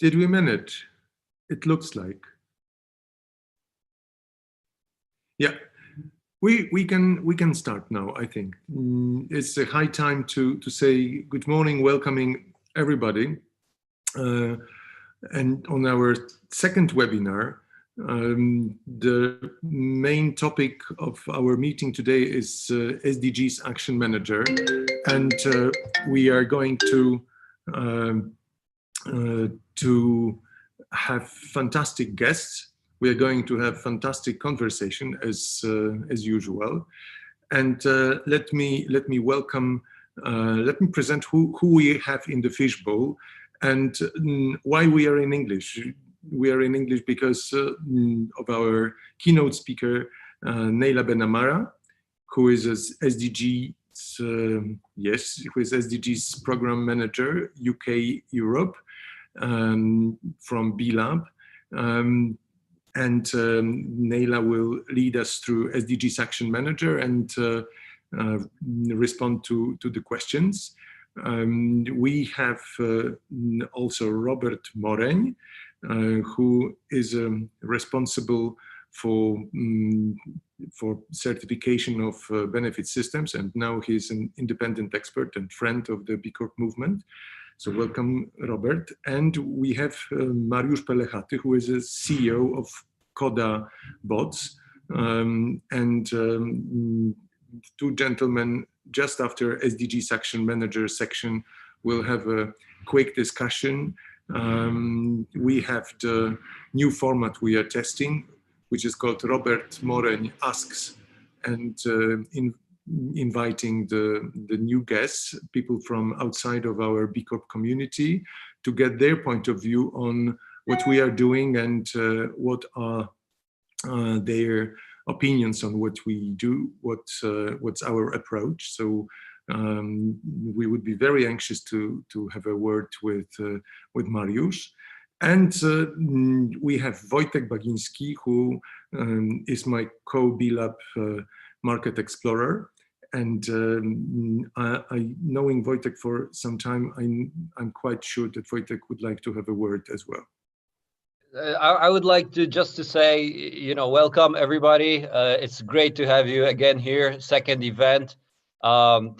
Did we manage? It looks like. Yeah, we can start now, I think. It's a high time to say good morning, welcoming everybody. And on our second webinar, the main topic of our meeting today is SDGs Action Manager. And we are going to have fantastic guests. We are going to have fantastic conversation as usual. And let me present who we have in the fishbowl and why we are in English. We are in English because of our keynote speaker, Neila Benamara, who is SDGs, who is SDGs Programme Manager, UK, Europe, from B Lab. And Neila will lead us through SDGs Action Manager and respond to the questions. We have also Robert Moreń, who is responsible for certification of benefit systems, and now he's an independent expert and friend of the B Corp movement. So welcome, Robert. And we have Mariuszem Pełechatym, who is a CEO of KODA Bots. Two gentlemen, just after SDGs Action Manager section, will have a quick discussion. We have the new format we are testing, which is called Robert Moreń Asks, and inviting the new guests, people from outside of our B Corp community, to get their point of view on what we are doing and what are their opinions on what we do, what's our approach. So we would be very anxious to have a word with Mariusz. And we have Wojciech Bagiński, who is my co-B Lab market explorer. And knowing Wojciech for some time, I'm quite sure that Wojciech would like to have a word as well. I would like to say, welcome everybody. It's great to have you again here. Second event.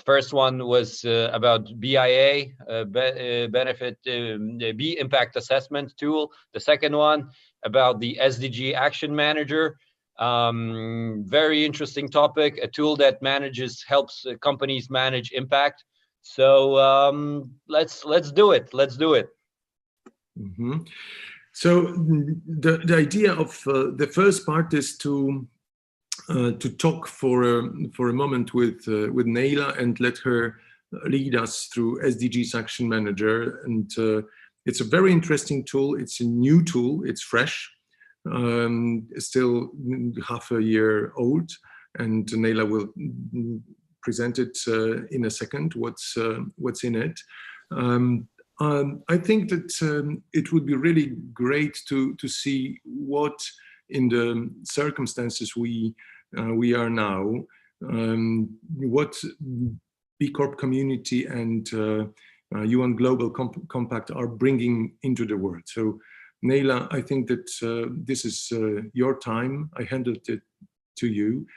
First one was about BIA, benefit B impact assessment tool. The second one about the SDG Action Manager. Very interesting topic, a tool that helps companies manage impact. So let's do it. Let's do it. Mm-hmm. So the idea of the first part is to talk for a moment with Neila and let her lead us through SDGs Action Manager. And it's a very interesting tool. It's a new tool. It's fresh, still half a year old. And Neila will present it in a second. What's in it? I think that it would be really great to see what, in the circumstances we are now, what B Corp community and UN Global Compact are bringing into the world. So, Neila, I think that this is your time. I handed it to you.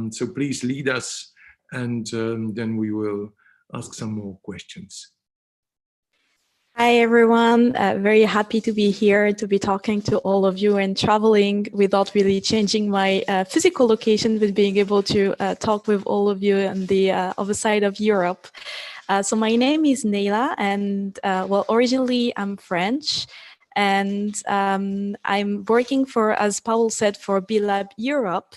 So please lead us, and then we will ask some more questions. Hi, everyone. Very happy to be here, to be talking to all of you and traveling without really changing my physical location, but being able to talk with all of you on the other side of Europe. So my name is Neila, and originally I'm French, and I'm working as Paul said, for B Lab Europe.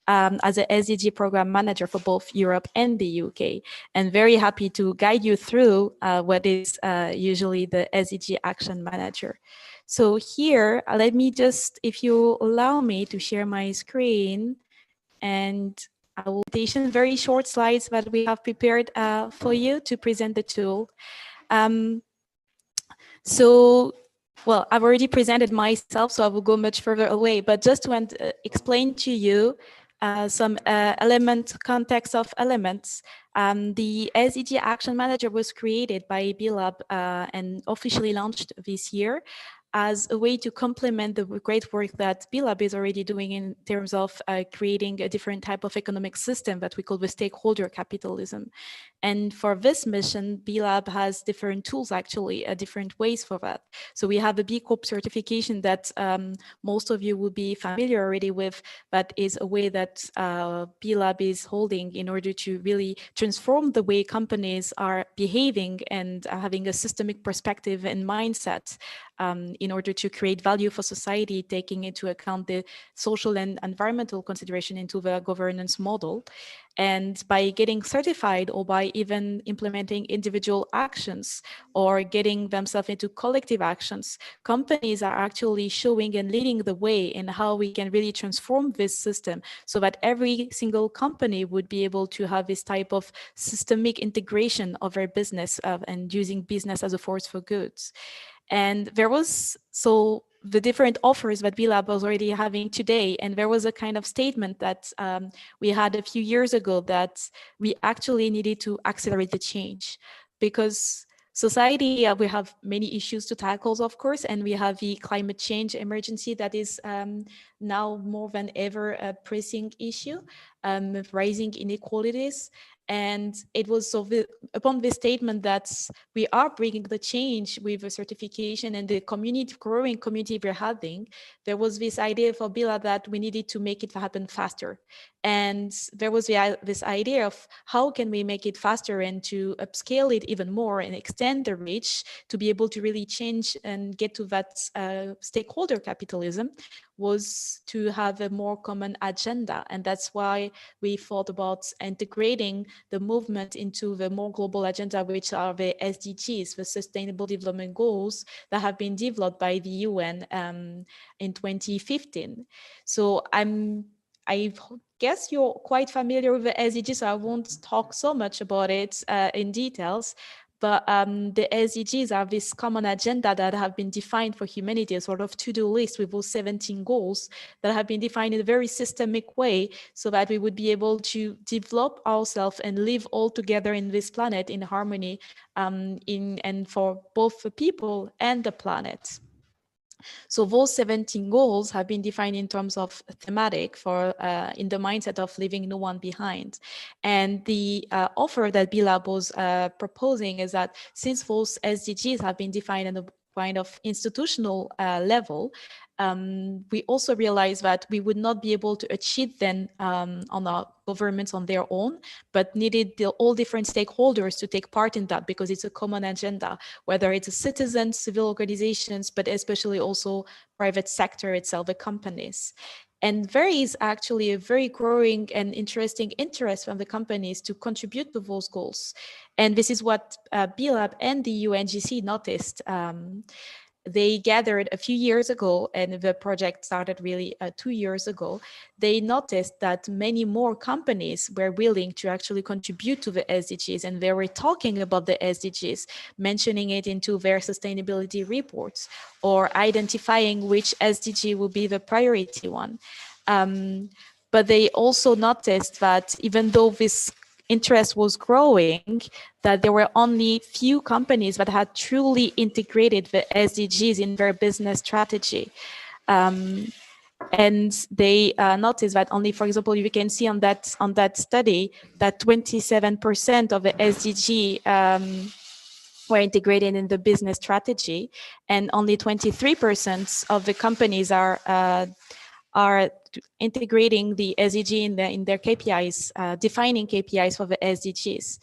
As a SDG Programme Manager for both Europe and the UK, and very happy to guide you through what is usually the SDG Action Manager. So here, let me just, if you allow me to share my screen, and I will take very short slides that we have prepared for you to present the tool. Well, I've already presented myself, so I will go much further away, but just to explain to you some context of elements. The SDG Action Manager was created by B Lab and officially launched this year as a way to complement the great work that B Lab is already doing in terms of creating a different type of economic system that we call the stakeholder capitalism. And for this mission, B Lab has different tools, actually, different ways for that. So we have a B Corp certification that most of you will be familiar already with, but is a way that B Lab is holding in order to really transform the way companies are behaving and having a systemic perspective and mindset in order to create value for society, taking into account the social and environmental consideration into the governance model. And by getting certified or by even implementing individual actions or getting themselves into collective actions, companies are actually showing and leading the way in how we can really transform this system so that every single company would be able to have this type of systemic integration of their business and using business as a force for goods. And there was the different offers that B Lab was already having today. And there was a kind of statement that we had a few years ago that we actually needed to accelerate the change because society, we have many issues to tackle, of course, and we have the climate change emergency that is now more than ever a pressing issue, rising inequalities. And it was upon this statement that we are bringing the change with the certification and the growing community we're having. There was this idea for B Lab that we needed to make it happen faster. And there was this idea of how can we make it faster and to upscale it even more and extend the reach to be able to really change and get to that stakeholder capitalism was to have a more common agenda. And that's why we thought about integrating the movement into the more global agenda, which are the SDGs, the Sustainable Development Goals that have been developed by the UN in 2015. So I guess you're quite familiar with the SDGs, so I won't talk so much about it in details. But the SDGs are this common agenda that have been defined for humanity, a sort of to-do list with those 17 goals that have been defined in a very systemic way so that we would be able to develop ourselves and live all together in this planet in harmony and for both the people and the planet. So those 17 goals have been defined in terms of thematic for in the mindset of leaving no one behind. And the offer that B Lab was proposing is that since those SDGs have been defined in a kind of institutional level, we also realized that we would not be able to achieve them on our governments on their own, but needed all different stakeholders to take part in that because it's a common agenda, whether it's citizens, civil organizations, but especially also private sector itself, the companies. And there is actually a very growing and interesting interest from the companies to contribute to those goals. And this is what B Lab and the UNGC noticed. They gathered a few years ago, and the project started really 2 years ago. They noticed that many more companies were willing to actually contribute to the SDGs, and they were talking about the SDGs, mentioning it into their sustainability reports, or identifying which SDG will be the priority one. But they also noticed that even though this interest was growing, that there were only few companies that had truly integrated the SDGs in their business strategy. And they noticed that only, for example, you can see on that study that 27% of the SDG were integrated in the business strategy, and only 23% of the companies are integrating the SDG in their KPIs, defining KPIs for the SDGs.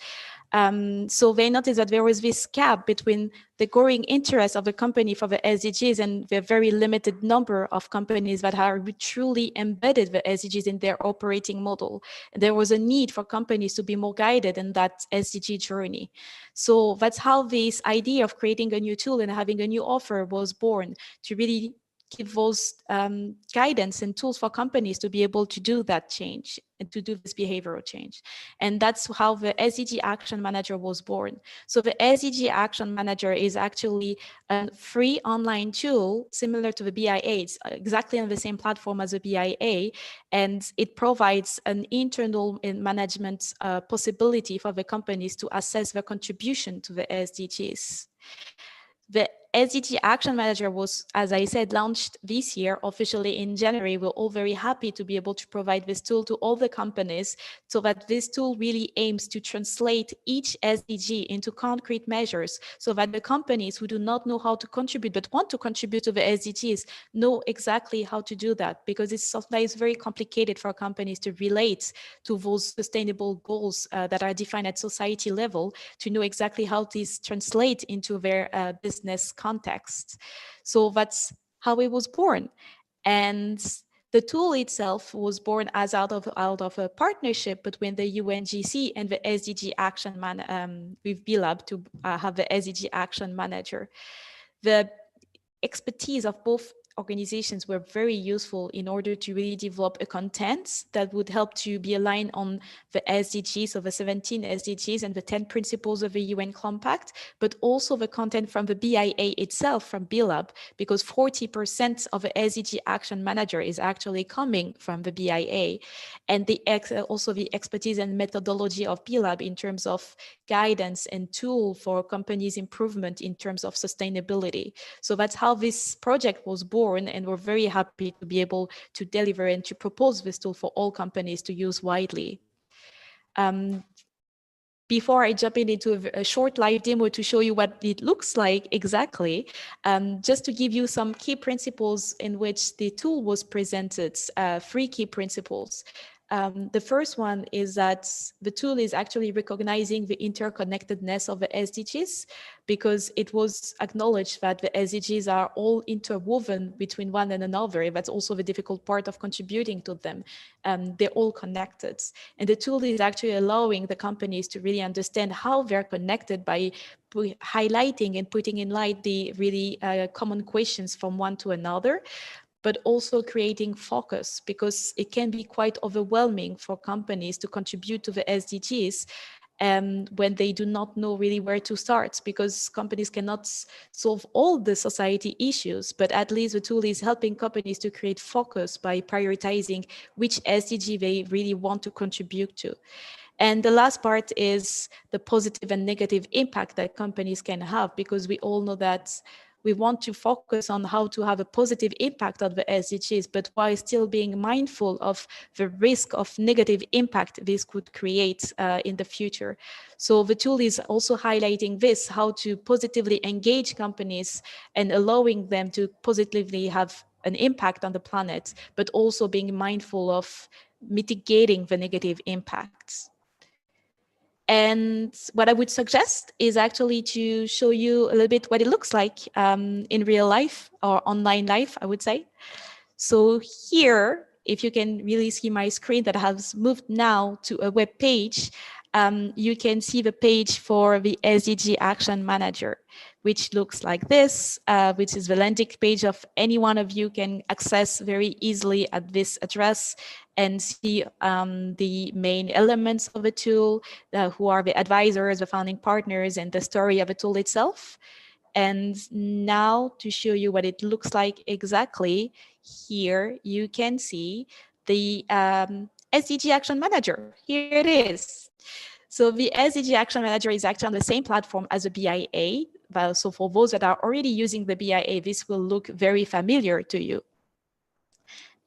So they noticed that there was this gap between the growing interest of the company for the SDGs and the very limited number of companies that are truly embedded the SDGs in their operating model. There was a need for companies to be more guided in that SDG journey. So that's how this idea of creating a new tool and having a new offer was born, to really give those guidance and tools for companies to be able to do that change and to do this behavioral change. And that's how the SDG Action Manager was born. So the SDG Action Manager is actually a free online tool similar to the BIA. It's exactly on the same platform as the BIA, and it provides an internal management possibility for the companies to assess their contribution to the SDGs. The SDG Action Manager was, as I said, launched this year officially in January. We're all very happy to be able to provide this tool to all the companies, so that this tool really aims to translate each SDG into concrete measures, so that the companies who do not know how to contribute but want to contribute to the SDGs know exactly how to do that, because it's sometimes very complicated for companies to relate to those sustainable goals that are defined at society level, to know exactly how these translate into their business context. So that's how it was born. And the tool itself was born as out of a partnership between the UNGC and the SDG Action with B-Lab to have the SDG Action Manager. The expertise of both organizations were very useful in order to really develop a content that would help to be aligned on the SDGs, so the 17 SDGs and the 10 principles of the UN Compact, but also the content from the BIA itself, from B-Lab, because 40% of the SDG Action Manager is actually coming from the BIA, and also the expertise and methodology of B-Lab in terms of guidance and tool for companies' improvement in terms of sustainability. So that's how this project was born, and we're very happy to be able to deliver and to propose this tool for all companies to use widely. Before I jump into a short live demo to show you what it looks like exactly, just to give you some key principles in which the tool was presented, 3 key principles. The first one is that the tool is actually recognizing the interconnectedness of the SDGs, because it was acknowledged that the SDGs are all interwoven between one and another. That's also the difficult part of contributing to them. They're all connected. And the tool is actually allowing the companies to really understand how they're connected by highlighting and putting in light the really common questions from one to another, but also creating focus, because it can be quite overwhelming for companies to contribute to the SDGs when they do not know really where to start, because companies cannot solve all the society issues, but at least the tool is helping companies to create focus by prioritizing which SDG they really want to contribute to. And the last part is the positive and negative impact that companies can have, because we all know that we want to focus on how to have a positive impact on the SDGs, but while still being mindful of the risk of negative impact this could create in the future. So the tool is also highlighting this, how to positively engage companies and allowing them to positively have an impact on the planet, but also being mindful of mitigating the negative impacts. And what I would suggest is actually to show you a little bit what it looks like in real life, or online life, I would say. So here, if you can really see my screen that has moved now to a web page, you can see the page for the SDG Action Manager, which looks like this, which is the landing page of any one of you can access very easily at this address and see the main elements of the tool, who are the advisors, the founding partners, and the story of the tool itself. And now to show you what it looks like exactly, here you can see the SDG Action Manager. Here it is. So the SDG Action Manager is actually on the same platform as the BIA. So for those that are already using the BIA, this will look very familiar to you.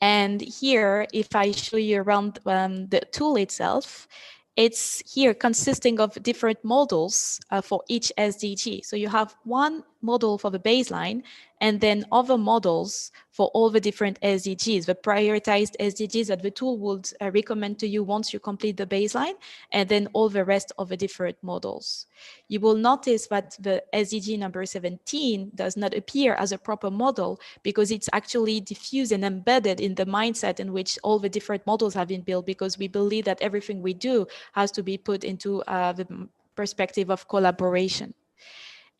And here, if I show you around the tool itself, it's here consisting of different models for each SDG. So you have one model for the baseline, and then other models for all the different SDGs, the prioritized SDGs that the tool would recommend to you once you complete the baseline, and then all the rest of the different models. You will notice that the SDG number 17 does not appear as a proper model, because it's actually diffused and embedded in the mindset in which all the different models have been built, because we believe that everything we do has to be put into the perspective of collaboration.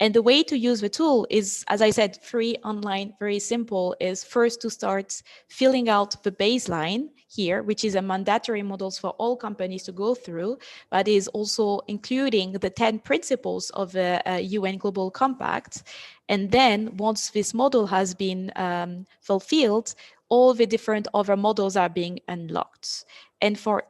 And the way to use the tool is, as I said, free, online, very simple, is first to start filling out the baseline here, which is a mandatory models for all companies to go through, but is also including the 10 principles of the UN Global Compact. And then once this model has been fulfilled, all the different other models are being unlocked. And for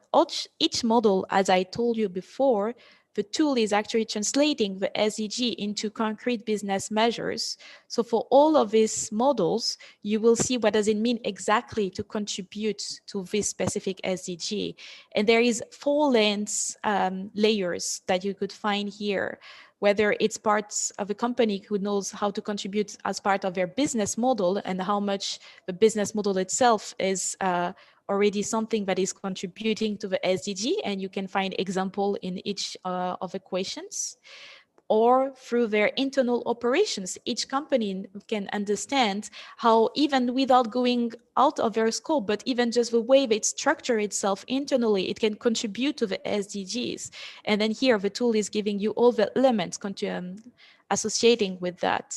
each model, as I told you before, the tool is actually translating the SDG into concrete business measures. So for all of these models, you will see what does it mean exactly to contribute to this specific SDG. And there is 4 layers that you could find here, whether it's parts of a company who knows how to contribute as part of their business model and how much the business model itself is already something that is contributing to the SDG, and you can find example in each of the questions, or through their internal operations. Each company can understand how, even without going out of their scope, but even just the way they structure itself internally, it can contribute to the SDGs. And then here the tool is giving you all the elements associating with that.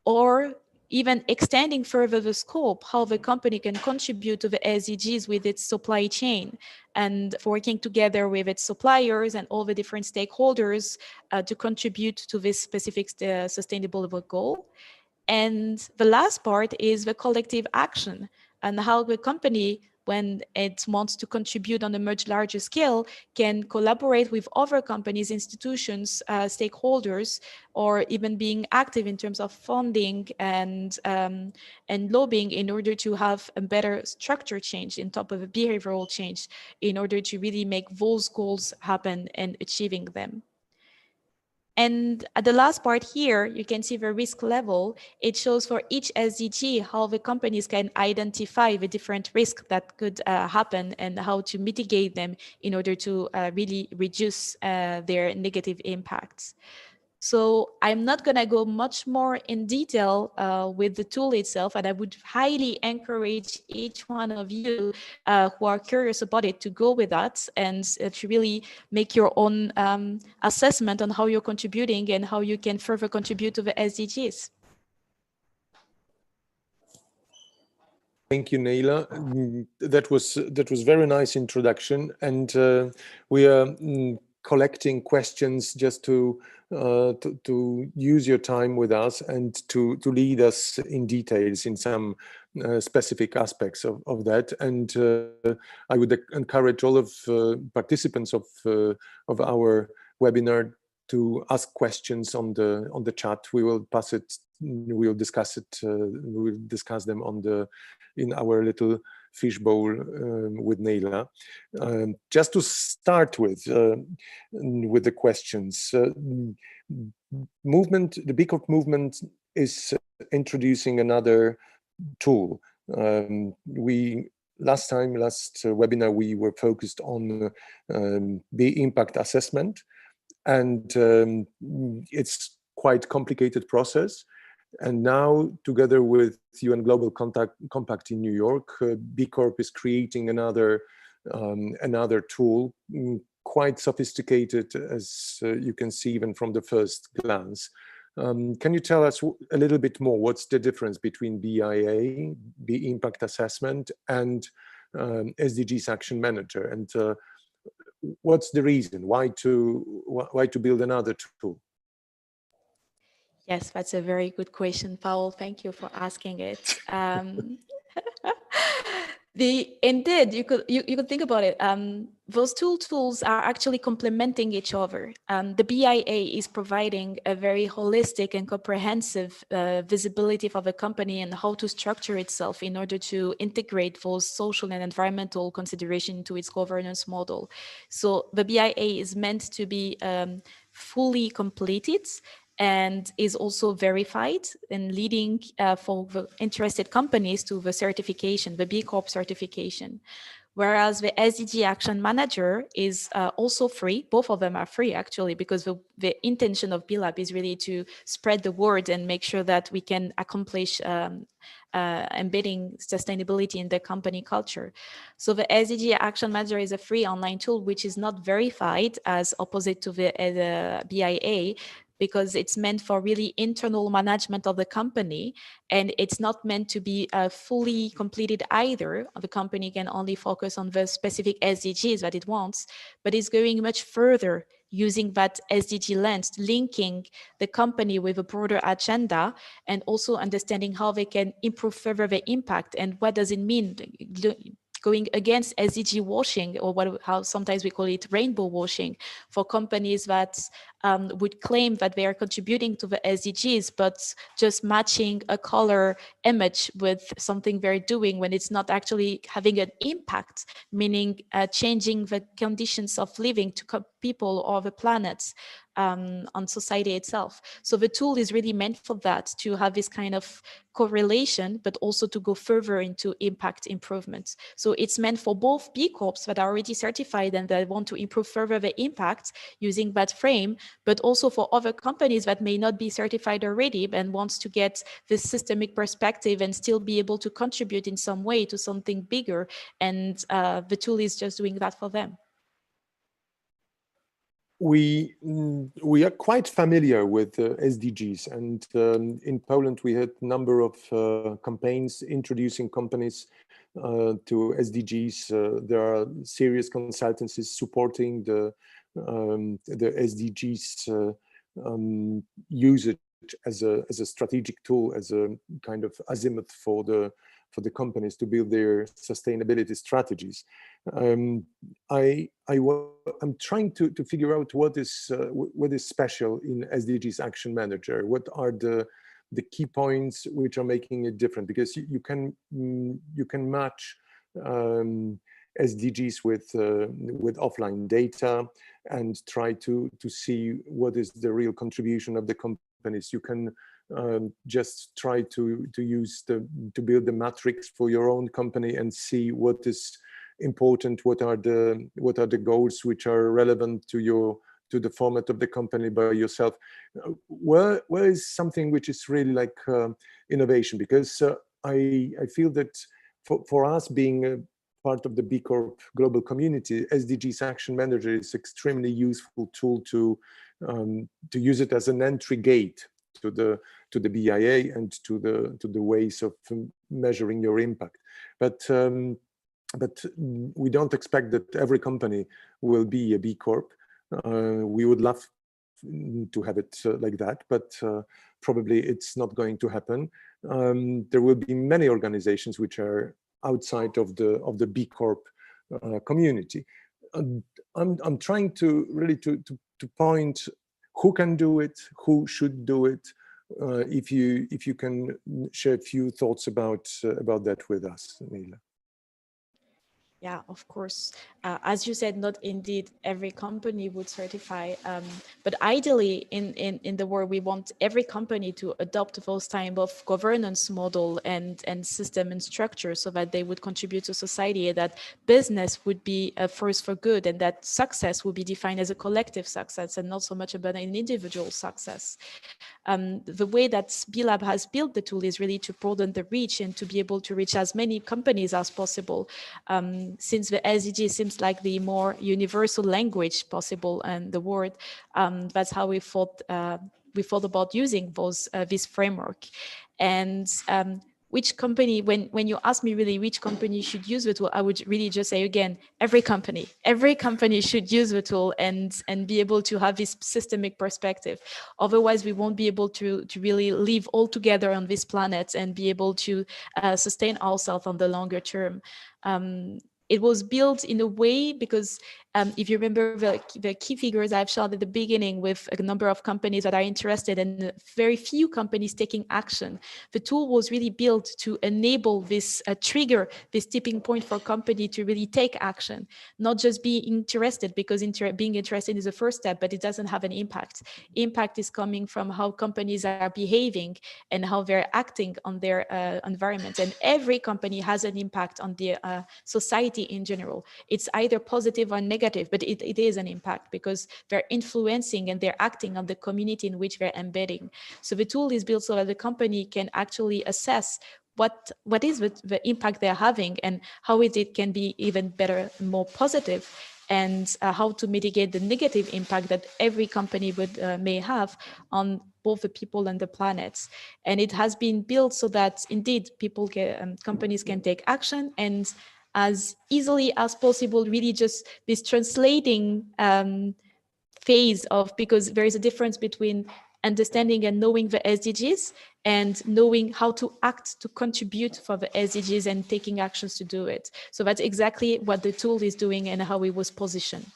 Or even extending further the scope, how the company can contribute to the SDGs with its supply chain and working together with its suppliers and all the different stakeholders to contribute to this specific sustainable goal. And the last part is the collective action and how the company, when it wants to contribute on a much larger scale, can collaborate with other companies, institutions, stakeholders, or even being active in terms of funding and lobbying in order to have a better structure change on top of a behavioral change in order to really make those goals happen and achieving them. And at the last part here, you can see the risk level. It shows for each SDG how the companies can identify the different risks that could happen and how to mitigate them in order to really reduce their negative impacts. So I'm not going to go much more in detail with the tool itself, and I would highly encourage each one of you who are curious about it to go with that and to really make your own assessment on how you're contributing and how you can further contribute to the SDGs. Thank you, Neila. That was very nice introduction, and we are collecting questions just to use your time with us and to lead us in details in some specific aspects of that. And I would encourage all of participants of our webinar to ask questions on the chat. We will pass it. We'll discuss it. We'll discuss them in our little fishbowl with Neila. Just to start with the questions, the B Corp movement is introducing another tool. Last webinar, we were focused on the impact assessment, and it's quite complicated process. And now, together with UN Global Compact in New York, B Corp is creating another tool, quite sophisticated, as you can see even from the first glance. Can you tell us a little bit more? What's the difference between BIA, the Impact Assessment, and SDGs Action Manager? And what's the reason why to build another tool? Yes, that's a very good question, Paul. Thank you for asking it. Indeed, you could think about it. Those two tools are actually complementing each other. The BIA is providing a very holistic and comprehensive visibility for the company and how to structure itself in order to integrate those social and environmental considerations into its governance model. So the BIA is meant to be fully completed and is also verified and leading for the interested companies to the certification, the B Corp certification. Whereas the SDG Action Manager is also free. Both of them are free, actually, because the intention of B-Lab is really to spread the word and make sure that we can accomplish embedding sustainability in the company culture. So the SDG Action Manager is a free online tool which is not verified, as opposite to the BIA, because it's meant for really internal management of the company, and it's not meant to be fully completed either. The company can only focus on the specific SDGs that it wants, but it's going much further using that SDG lens, linking the company with a broader agenda, and also understanding how they can improve further the impact and what does it mean going against SDG washing, or how sometimes we call it rainbow washing, for companies that would claim that they are contributing to the SDGs, but just matching a color image with something they're doing when it's not actually having an impact, meaning changing the conditions of living to people or the planet, on society itself. So the tool is really meant for that, to have this kind of correlation, but also to go further into impact improvements. So it's meant for both B Corps that are already certified and that want to improve further the impact using that frame, but also for other companies that may not be certified already and wants to get this systemic perspective and still be able to contribute in some way to something bigger. And the tool is just doing that for them. We are quite familiar with SDGs, and in Poland we had a number of campaigns introducing companies to SDGs. There are serious consultancies supporting the SDGs usage as a strategic tool, as a kind of azimuth for the companies to build their sustainability strategies. I'm trying to figure out what is special in SDGs Action Manager. What are the key points which are making it different? Because you can match SDGs with offline data and try to see what is the real contribution of the companies. You can just try to build the matrix for your own company and see what is important, what are the goals which are relevant to the format of the company by yourself. Where is something which is really like innovation? Because I feel that for us being a part of the B Corp global community, SDGs Action Manager is extremely useful tool to use it as an entry gate to the BIA and to the ways of measuring your impact. But we don't expect that every company will be a B Corp. We would love to have it like that, but probably it's not going to happen. There will be many organizations which are outside of the B Corp community. I'm trying to really to point who can do it, who should do it. If you can share a few thoughts about that with us, Neila. Yeah, of course. As you said, not indeed every company would certify, but ideally in the world, we want every company to adopt those type of governance model and system and structure so that they would contribute to society, that business would be a force for good, and that success would be defined as a collective success and not so much about an individual success. The way that B-Lab has built the tool is really to broaden the reach and to be able to reach as many companies as possible. Since the SDG seems like the more universal language possible in the world, that's how we thought about using this framework. And which company, when you ask me really which company should use the tool, I would really just say again, every company should use the tool and be able to have this systemic perspective. Otherwise, we won't be able to really live all together on this planet and be able to sustain ourselves on the longer term. It was built in a way because if you remember the key figures I've shown at the beginning with a number of companies that are interested and very few companies taking action, the tool was really built to enable this trigger, this tipping point for a company to really take action, not just be interested, because being interested is the first step, but it doesn't have an impact. Impact is coming from how companies are behaving and how they're acting on their environment. And every company has an impact on the society in general. It's either positive or negative, but it is an impact because they're influencing and they're acting on the community in which they're embedding. So the tool is built so that the company can actually assess what is the impact they're having and how it can be even better, more positive. and how to mitigate the negative impact that every company may have on both the people and the planet. And it has been built so that indeed companies can take action and as easily as possible really just this translating phase of, because there is a difference between understanding and knowing the SDGs and knowing how to act to contribute for the SDGs and taking actions to do it. So that's exactly what the tool is doing and how it was positioned.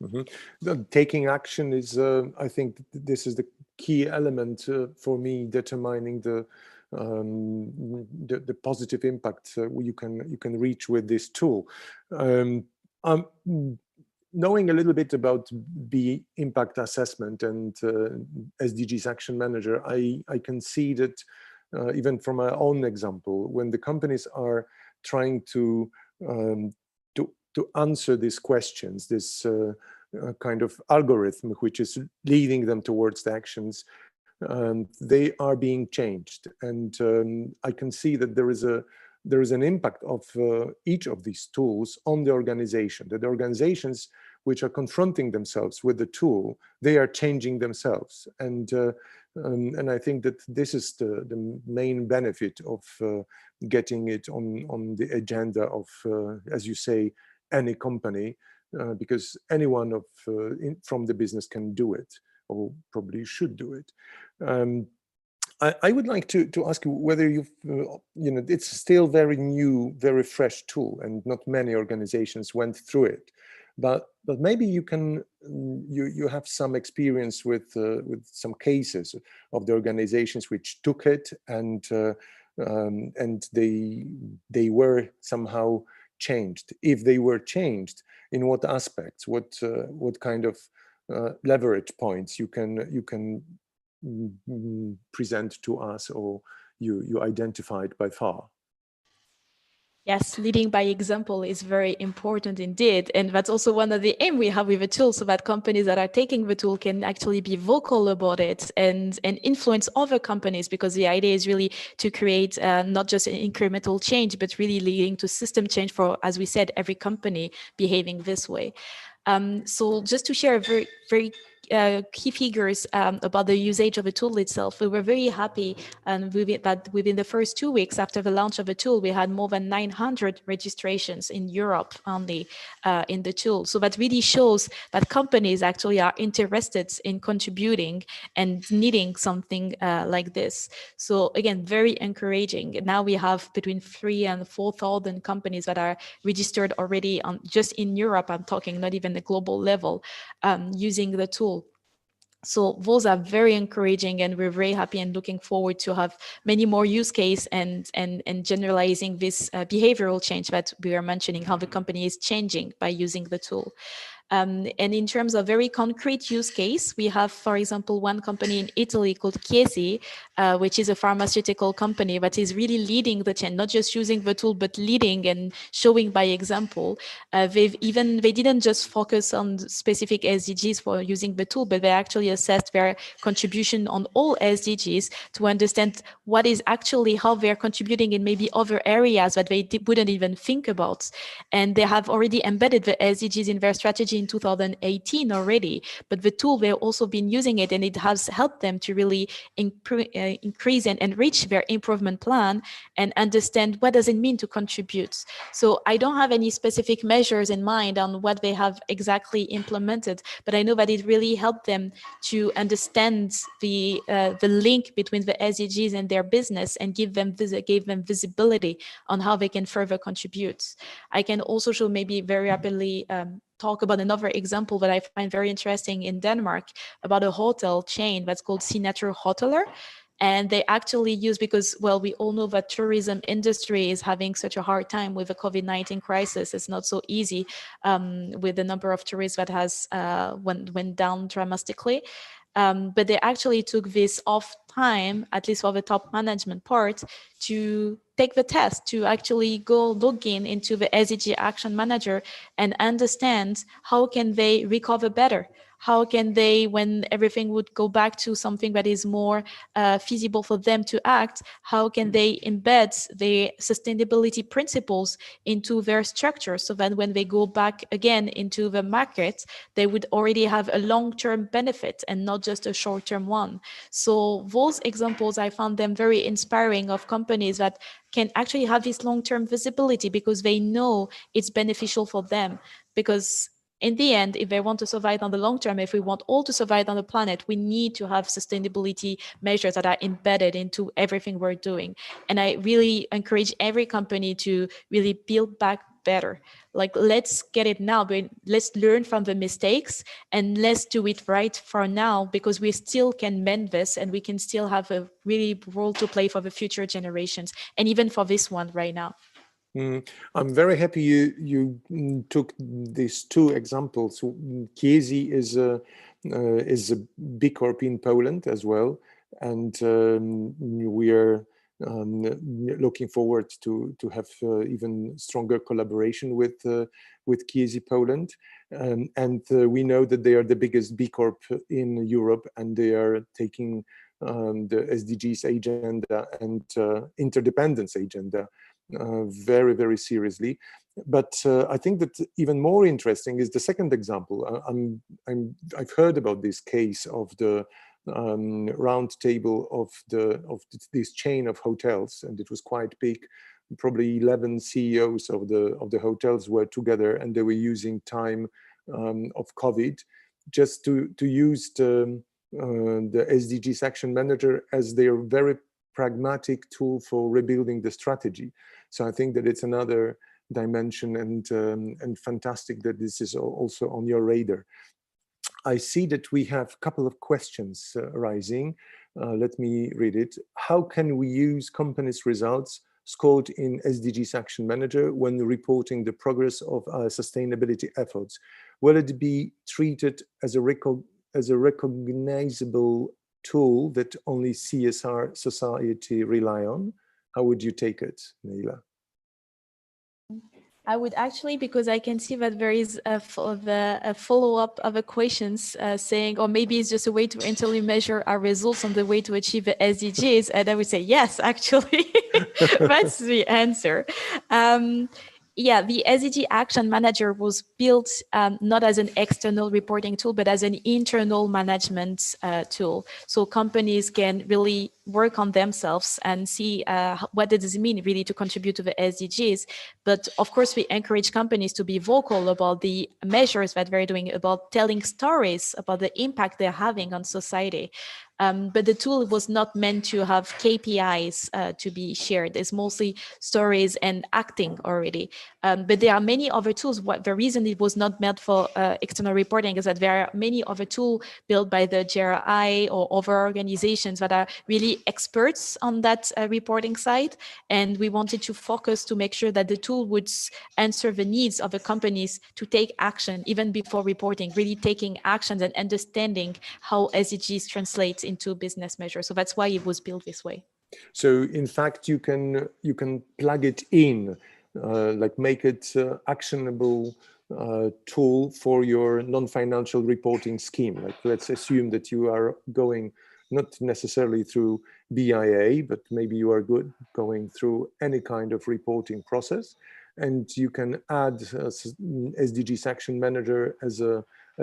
Mm-hmm. Taking action is, I think this is the key element for me determining the positive impact you can reach with this tool. Knowing a little bit about the impact assessment and SDGs Action Manager, I can see that even from my own example, when the companies are trying to answer these questions, this kind of algorithm which is leading them towards the actions, they are being changed, and I can see that there is an impact of each of these tools on the organization. That the organizations which are confronting themselves with the tool, they are changing themselves, and I think that this is the main benefit of getting it on the agenda of, as you say, any company, because anyone from the business can do it, or probably should do it. I would like to ask you whether you've, it's still very new, very fresh tool, and not many organizations went through it. But maybe you can you have some experience with some cases of the organizations which took it and they were somehow changed. If they were changed, in what aspects? What kind of leverage points you can present to us, or you identified by far? Yes, leading by example is very important indeed. And that's also one of the aim we have with the tool, so that companies that are taking the tool can actually be vocal about it and influence other companies, because the idea is really to create not just an incremental change, but really leading to system change for, as we said, every company behaving this way. So just to share a very key figures about the usage of the tool itself, we were very happy that within the first 2 weeks after the launch of the tool, we had more than 900 registrations in Europe only in the tool. So that really shows that companies actually are interested in contributing and needing something like this. So again, very encouraging. Now we have between 3,000 and 4,000 companies that are registered already on just in Europe. I'm talking not even the global level, using the tool. So those are very encouraging, and we're very happy and looking forward to have many more use case and generalizing this behavioral change that we are mentioning, how the company is changing by using the tool. And in terms of very concrete use case, we have, for example, one company in Italy called Chiesi, which is a pharmaceutical company that is really leading the change, not just using the tool, but leading and showing by example. They didn't just focus on specific SDGs for using the tool, but they actually assessed their contribution on all SDGs to understand what is actually how they're contributing in maybe other areas that they wouldn't even think about. And they have already embedded the SDGs in their strategy in 2018 already, but the tool, they've also been using it, and it has helped them to really increase and enrich their improvement plan and understand what does it mean to contribute. So I don't have any specific measures in mind on what they have exactly implemented, but I know that it really helped them to understand the link between the SDGs and their business, and gave them visibility on how they can further contribute. I can also show maybe very rapidly talk about another example that I find very interesting in Denmark, about a hotel chain that's called Signature Hoteler. And they actually use, because, well, we all know that tourism industry is having such a hard time with the COVID-19 crisis. It's not so easy with the number of tourists that has went down dramatically. But they actually took this off time, at least for the top management part, to take the test, to actually go log into the SDG Action Manager and understand how can they recover better, how can they, when everything would go back to something that is more feasible for them to act, how can they embed the sustainability principles into their structure so that when they go back again into the market, they would already have a long-term benefit and not just a short-term one. So those examples, I found them very inspiring, of companies that can actually have this long-term visibility because they know it's beneficial for them. Because in the end, if they want to survive on the long term, if we want all to survive on the planet, we need to have sustainability measures that are embedded into everything we're doing. And I really encourage every company to really build back better. Like, let's get it now, but let's learn from the mistakes and let's do it right for now, because we still can mend this and we can still have a really role to play for the future generations and even for this one right now. I'm very happy you took these two examples. Chiesi is a B Corp in Poland as well, and we are looking forward to have even stronger collaboration with Chiesi Poland, and we know that they are the biggest B Corp in Europe, and they are taking the SDGs agenda and interdependence agenda very, very seriously. But I think that even more interesting is the second example. I've heard about this case of the round table of this chain of hotels, and it was quite big. Probably 11 CEOs of the hotels were together, and they were using time of COVID just to use the SDGs Action Manager as their very pragmatic tool for rebuilding the strategy. So I think that it's another dimension, and fantastic that this is also on your radar. I see that we have a couple of questions rising. Let me read it. How can we use companies' results scored in SDGs Action Manager when reporting the progress of our sustainability efforts? Will it be treated as a recognizable tool that only CSR society rely on? How would you take it, Neila? I would actually, because I can see that there is a follow-up of the questions saying, or maybe it's just a way to internally measure our results on the way to achieve the SDGs. And I would say, yes, actually, that's the answer. Yeah, the SDG Action Manager was built not as an external reporting tool, but as an internal management tool. So companies can really work on themselves and see what does it mean really to contribute to the SDGs. But of course, we encourage companies to be vocal about the measures that they're doing, about telling stories about the impact they're having on society. But the tool was not meant to have KPIs to be shared. It's mostly stories and acting already. But there are many other tools. The reason it was not meant for external reporting is that there are many other tools built by the GRI or other organizations that are really experts on that reporting side. And we wanted to focus to make sure that the tool would answer the needs of the companies to take action even before reporting, really taking actions and understanding how SDGs translates into business measures. So that's why it was built this way. So in fact, you can plug it in, like make it actionable tool for your non-financial reporting scheme. Like, let's assume that you are going not necessarily through BIA, but maybe you are going through any kind of reporting process, and you can add SDGs Action Manager as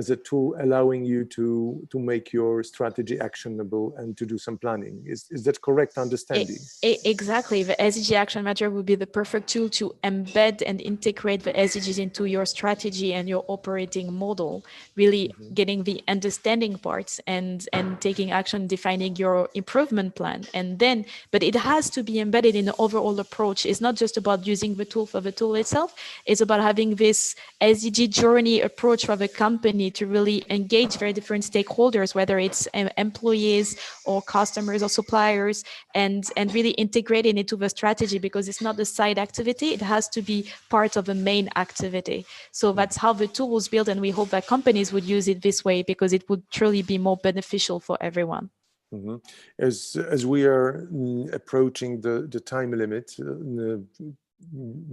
a tool allowing you to make your strategy actionable and to do some planning. Is that correct understanding? Exactly. The SDG Action Manager would be the perfect tool to embed and integrate the SDGs into your strategy and your operating model, really getting the understanding parts and taking action, defining your improvement plan. And then, but it has to be embedded in the overall approach. It's not just about using the tool for the tool itself. It's about having this SDG journey approach for the company to really engage very different stakeholders, whether it's employees or customers or suppliers, and really integrate it into the strategy, because it's not a side activity. It has to be part of the main activity. So that's how the tool was built, and we hope that companies would use it this way because it would truly be more beneficial for everyone. Mm-hmm. As we are approaching the time limit,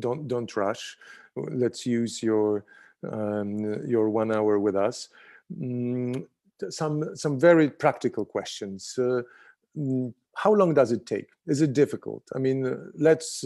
don't rush. Let's use your 1 hour with us. some very practical questions. How long does it take? Is it difficult? I mean, let's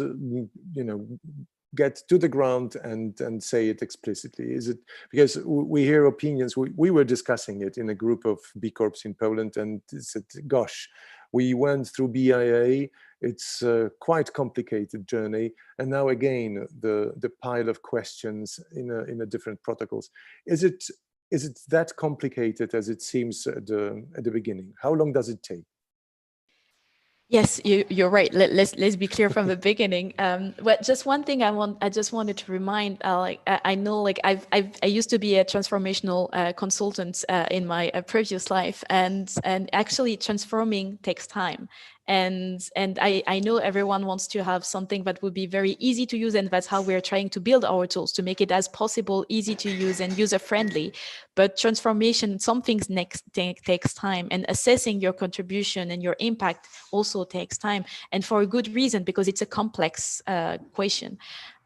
get to the ground and say it explicitly. Is it, because we hear opinions, we were discussing it in a group of B Corps in Poland, and said, gosh, we went through BIA, it's a quite complicated journey, and now again the pile of questions in a different protocols. Is it that complicated as it seems at the beginning? How long does it take? Yes, you're right. Let's be clear from the beginning. Well, just one thing I just wanted to remind. I know, like I used to be a transformational consultant in my previous life, and actually transforming takes time. And I know everyone wants to have something that would be very easy to use, and that's how we're trying to build our tools, to make it as possible, easy to use and user friendly. But transformation, some things takes time, and assessing your contribution and your impact also takes time, and for a good reason, because it's a complex question.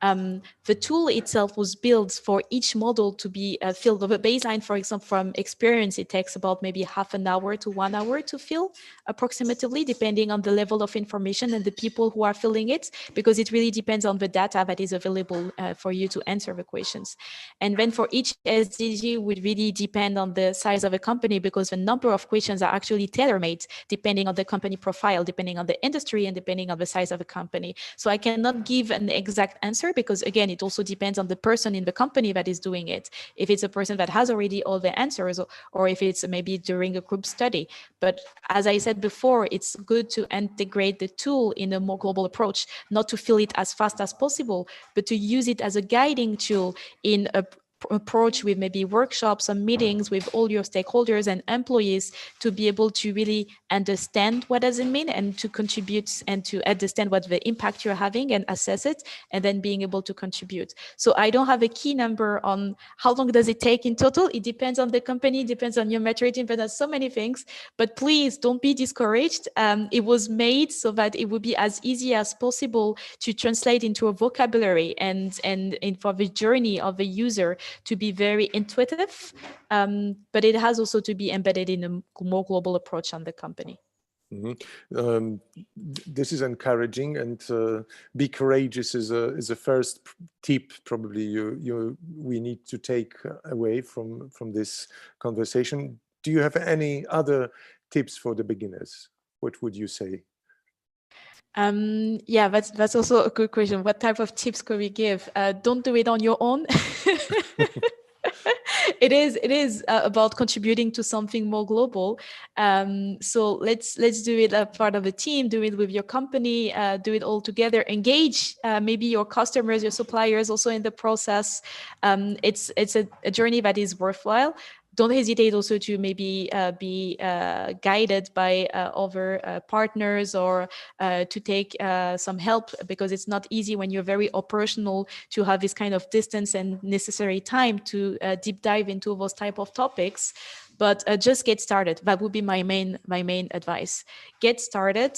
The tool itself was built for each model to be filled. The baseline, for example, from experience, it takes about maybe half an hour to 1 hour to fill, approximately, depending on the level of information and the people who are filling it, because it really depends on the data that is available for you to answer the questions. And then for each SDG would really depend on the size of a company, because the number of questions are actually tailor-made depending on the company profile, depending on the industry, and depending on the size of a company. So I cannot give an exact answer, because again, it also depends on the person in the company that is doing it. If it's a person that has already all the answers, or if it's maybe during a group study. But as I said before, it's good to integrate the tool in a more global approach, not to fill it as fast as possible, but to use it as a guiding tool in a approach with maybe workshops and meetings with all your stakeholders and employees, to be able to really understand what does it mean, and to contribute, and to understand what the impact you're having and assess it, and then being able to contribute. So I don't have a key number on how long does it take in total. It depends on the company, depends on your maturity, but there's so many things. But please don't be discouraged. It was made so that it would be as easy as possible to translate into a vocabulary, and for the journey of the user to be very intuitive, but it has also to be embedded in a more global approach on the company. Mm-hmm. This is encouraging, and be courageous is a first tip probably we need to take away from this conversation. Do you have any other tips for the beginners? What would you say? Yeah, that's also a good question. What type of tips could we give? Don't do it on your own. It is about contributing to something more global. So let's do it as part of a team. Do it with your company. Do it all together. Engage maybe your customers, your suppliers also in the process. It's a journey that is worthwhile. Don't hesitate also to maybe be guided by other partners, or to take some help, because it's not easy when you're very operational to have this kind of distance and necessary time to deep dive into those type of topics. But just get started. That would be my main advice. Get started.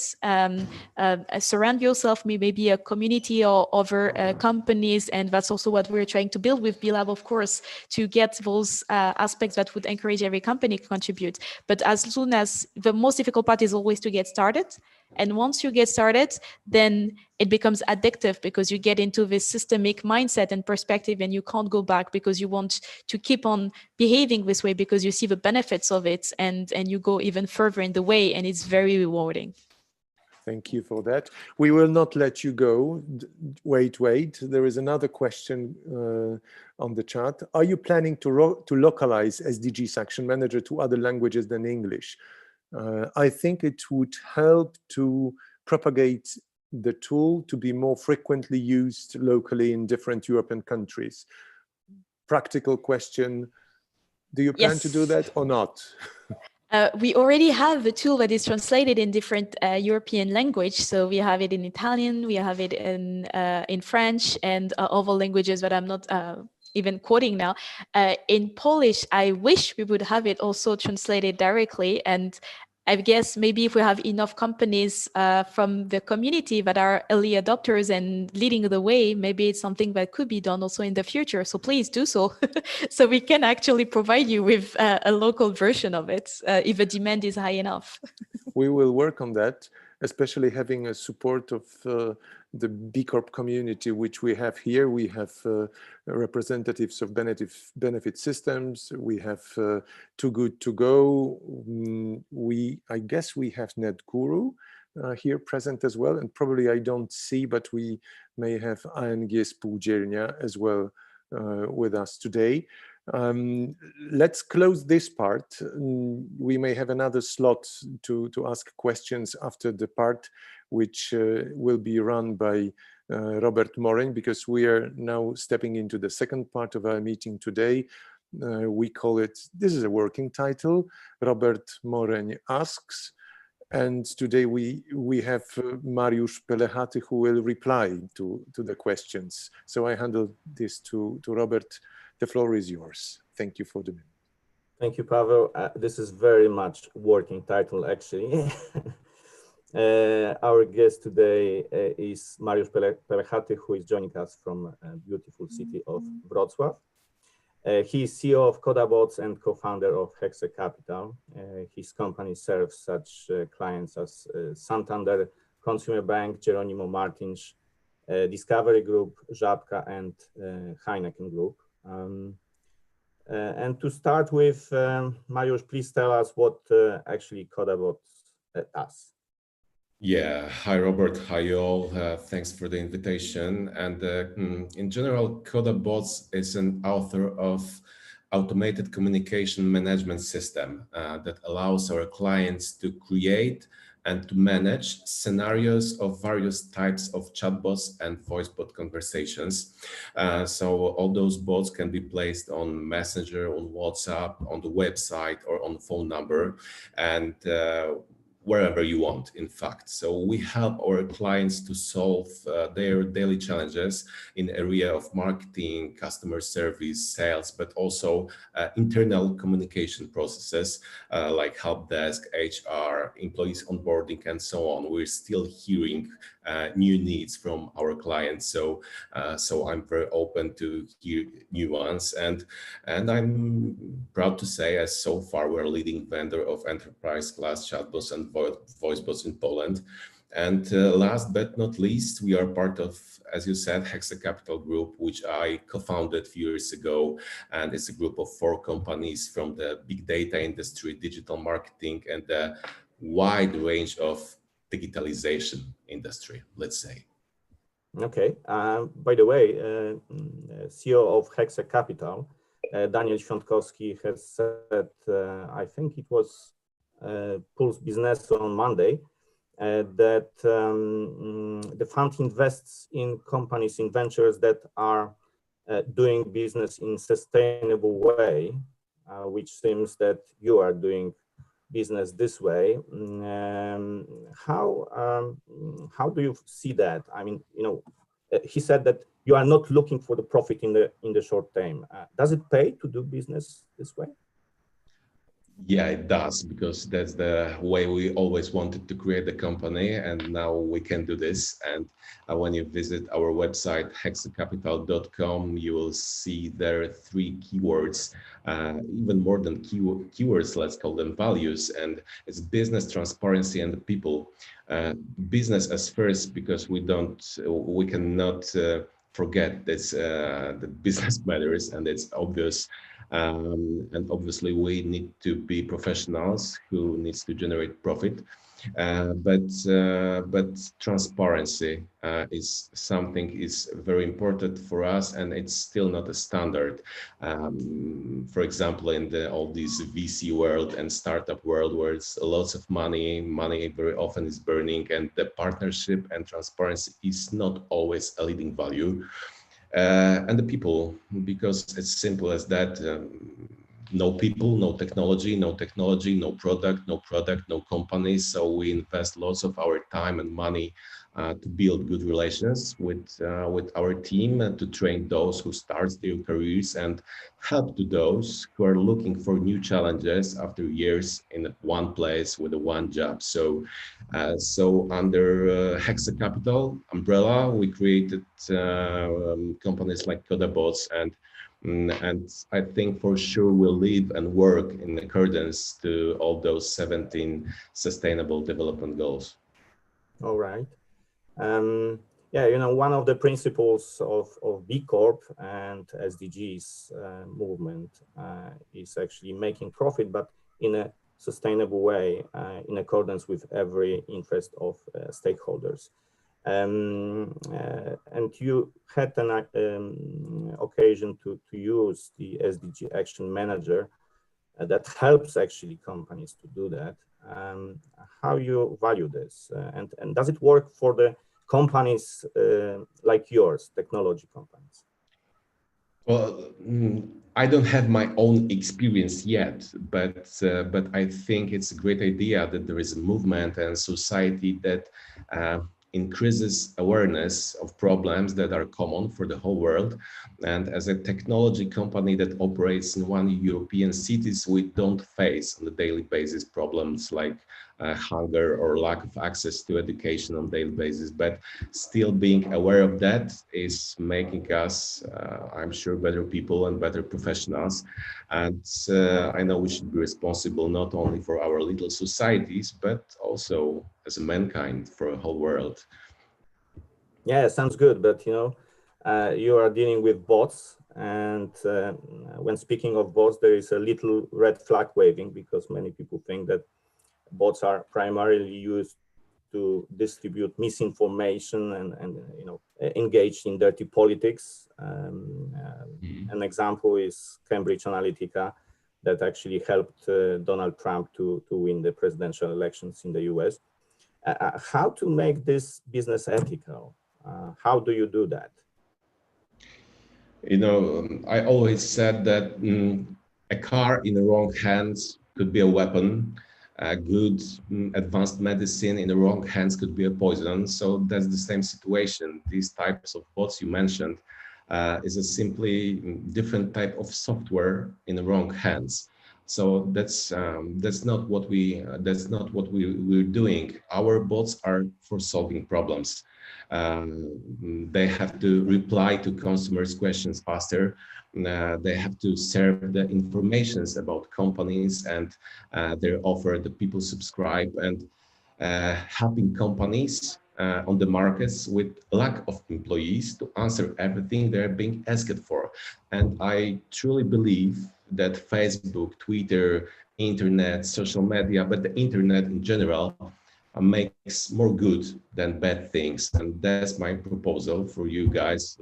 Surround yourself with maybe a community or other companies, and that's also what we're trying to build with B-Lab, of course, to get those aspects that would encourage every company to contribute. But as soon as the most difficult part is always to get started. And once you get started, then it becomes addictive, because you get into this systemic mindset and perspective, and you can't go back, because you want to keep on behaving this way, because you see the benefits of it, and you go even further in the way, and it's very rewarding. Thank you for that. We will not let you go. Wait. There is another question on the chat. Are you planning to localize SDGs Action Manager to other languages than English? I think it would help to propagate the tool to be more frequently used locally in different European countries. Practical question, do you plan to do that or not? We already have a tool that is translated in different European language. So we have it in Italian, we have it in French, and other languages that I'm not even quoting now. In Polish, I wish we would have it also translated directly. And I guess maybe if we have enough companies from the community that are early adopters and leading the way, maybe it's something that could be done also in the future. So please do so, so we can actually provide you with a local version of it if the demand is high enough. We will work on that, especially having a support of the B Corp community, which we have here. We have representatives of benefit systems. We have Too Good To Go. I guess we have NetGuru here present as well. And probably I don't see, but we may have ING Spółdzielnia as well with us today. Let's close this part. We may have another slot to ask questions after the part which will be run by Robert Moreń, because we are now stepping into the second part of our meeting today. We call it, this is a working title, Robert Moreń Asks. And today we have Mariusz Pełechaty, who will reply to the questions. So I handle this to Robert. The floor is yours. Thank you for the minute. Thank you, Paweł. This is very much working title, actually. Our guest today is Mariusz Pełechaty, who is joining us from beautiful city of Wrocław. He is CEO of KODA Bots and co-founder of Hexe Capital. His company serves such clients as Santander, Consumer Bank, Jeronimo Martins, Discovery Group, Żabka, and Heineken Group. And to start with, Mariusz, please tell us what actually KODA Bots does. Yeah, hi Robert, hi you all. Thanks for the invitation. And in general, KODA Bots is an author of automated communication management system that allows our clients to create and to manage scenarios of various types of chatbots and voice bot conversations. So all those bots can be placed on Messenger, on WhatsApp, on the website, or on the phone number, and wherever you want, in fact. So we help our clients to solve their daily challenges in the area of marketing, customer service, sales, but also internal communication processes like help desk, HR, employees onboarding, and so on. We're still hearing new needs from our clients. So I'm very open to hear new ones. And I'm proud to say, as so far, we're a leading vendor of enterprise class chatbots and voice bots in Poland. And last but not least, we are part of, as you said, Hexe Capital Group, which I co-founded a few years ago. And it's a group of 4 companies from the big data industry, digital marketing, and a wide range of digitalization industry, let's say. Okay. By the way, CEO of Hexe Capital, Daniel Świątkowski, has said, I think it was Pulse Business on Monday, that the fund invests in companies, in ventures that are doing business in sustainable way, which seems that you are doing business this way. How do you see that? I mean, you know, he said that you are not looking for the profit in the short term. Does it pay to do business this way? Yeah, it does, because that's the way we always wanted to create the company, and now we can do this. And when you visit our website, hexecapital.com, you will see there are 3 keywords, even more than keywords, let's call them values, and it's business, transparency, and the people. Business as first, because we cannot forget this, the business matters, and it's obvious. And obviously we need to be professionals who needs to generate profit, but transparency is something is very important for us, and it's still not a standard. For example, in all this VC world and startup world, where it's lots of money very often is burning, and the partnership and transparency is not always a leading value. And the people, because it's simple as that. no people, no technology, no product, no company. So we invest lots of our time and money to build good relations with our team and to train those who start their careers and help to those who are looking for new challenges after years in one place with a one job. So under Hexe Capital umbrella, we created companies like KODA Bots, and I think for sure we'll live and work in accordance to all those 17 sustainable development goals. All right. Yeah, you know, one of the principles of B Corp and SDGs movement is actually making profit, but in a sustainable way, in accordance with every interest of stakeholders. And you had an occasion to use the SDG Action Manager that helps actually companies to do that. How you value this, and does it work for the companies like yours, technology companies? Well, I don't have my own experience yet, but I think it's a great idea that there is a movement and society that increases awareness of problems that are common for the whole world. And as a technology company that operates in one European cities, we don't face on a daily basis problems like hunger or lack of access to education on a daily basis, but still being aware of that is making us, I'm sure, better people and better professionals. And I know we should be responsible not only for our little societies, but also as a mankind for a whole world. Yeah, sounds good. But you know, you are dealing with bots, and when speaking of bots, there is a little red flag waving, because many people think that bots are primarily used to distribute misinformation and you know, engaged in dirty politics. An example is Cambridge Analytica, that actually helped Donald Trump to win the presidential elections in the US. How to make this business ethical? How do you do that? You know, I always said that a car in the wrong hands could be a weapon. Good advanced medicine in the wrong hands could be a poison. So that's the same situation. These types of bots you mentioned is a simply different type of software in the wrong hands. So that's not what we're doing. Our bots are for solving problems. They have to reply to customers' questions faster. They have to serve the informations about companies and their offer that people subscribe, and helping companies on the markets with lack of employees to answer everything they're being asked for. And I truly believe that Facebook, Twitter, internet, social media, but the internet in general makes more good than bad things. And that's my proposal for you guys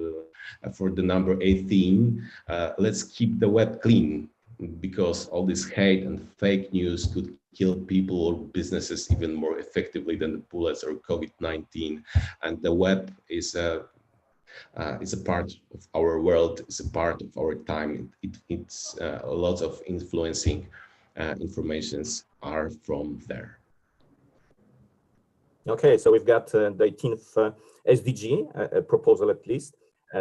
for the number 18. Let's keep the web clean, because all this hate and fake news could kill people or businesses even more effectively than the bullets or COVID-19. And the web is a part of our world, it's a part of our time. It's a lot of influencing informations are from there. Okay, so we've got the 18th SDG, a proposal at least.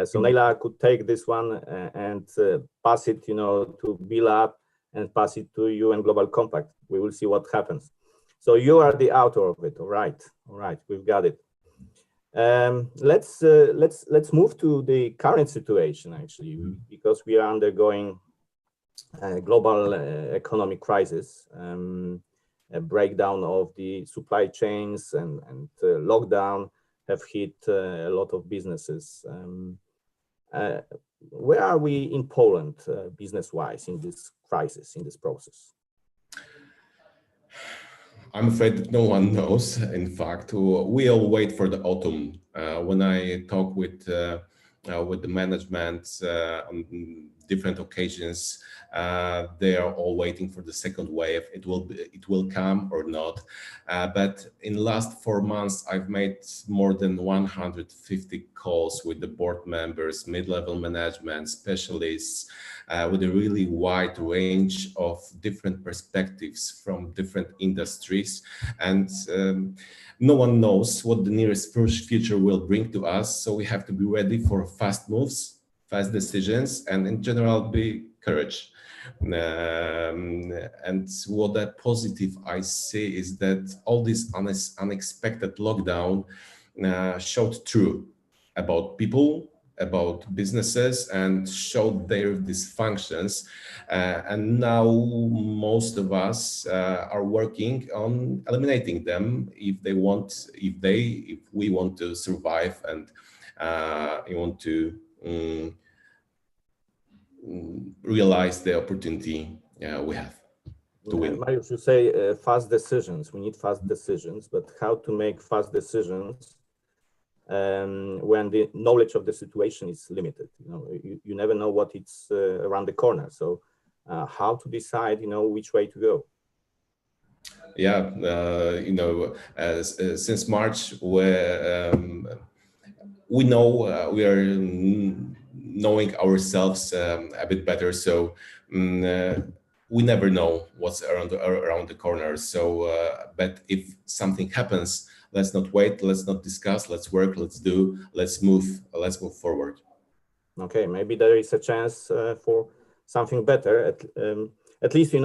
So Neila could take this one and pass it, you know, to Bill Up and pass it to you and Global Compact. We will see what happens. So you are the author of it. All right, we've got it. Let's move to the current situation, actually, because we are undergoing a global economic crisis. A breakdown of the supply chains and lockdown have hit a lot of businesses. Where are we in Poland, business-wise, in this crisis, in this process? I'm afraid that no one knows. In fact, we all wait for the autumn. When I talk with the management on different occasions. They are all waiting for the second wave. It will come or not. But in the last 4 months, I've made more than 150 calls with the board members, mid-level management, specialists, with a really wide range of different perspectives from different industries. And no one knows what the nearest future will bring to us. So we have to be ready for fast moves, fast decisions, and in general, be courage. And what that positive I see is that all this unexpected lockdown showed true about people, about businesses, and showed their dysfunctions. And now most of us are working on eliminating them if we want to survive and we want to realize the opportunity we have to win. Mariusz, you say fast decisions. We need fast decisions, but how to make fast decisions when the knowledge of the situation is limited? You never know what it's around the corner. So how to decide, which way to go? Yeah, since March, we know we are knowing ourselves a bit better. So we never know what's around the corner. So, but if something happens, let's not wait. Let's not discuss. Let's work. Let's do. Let's move. Let's move forward. Okay, maybe there is a chance for something better. At least in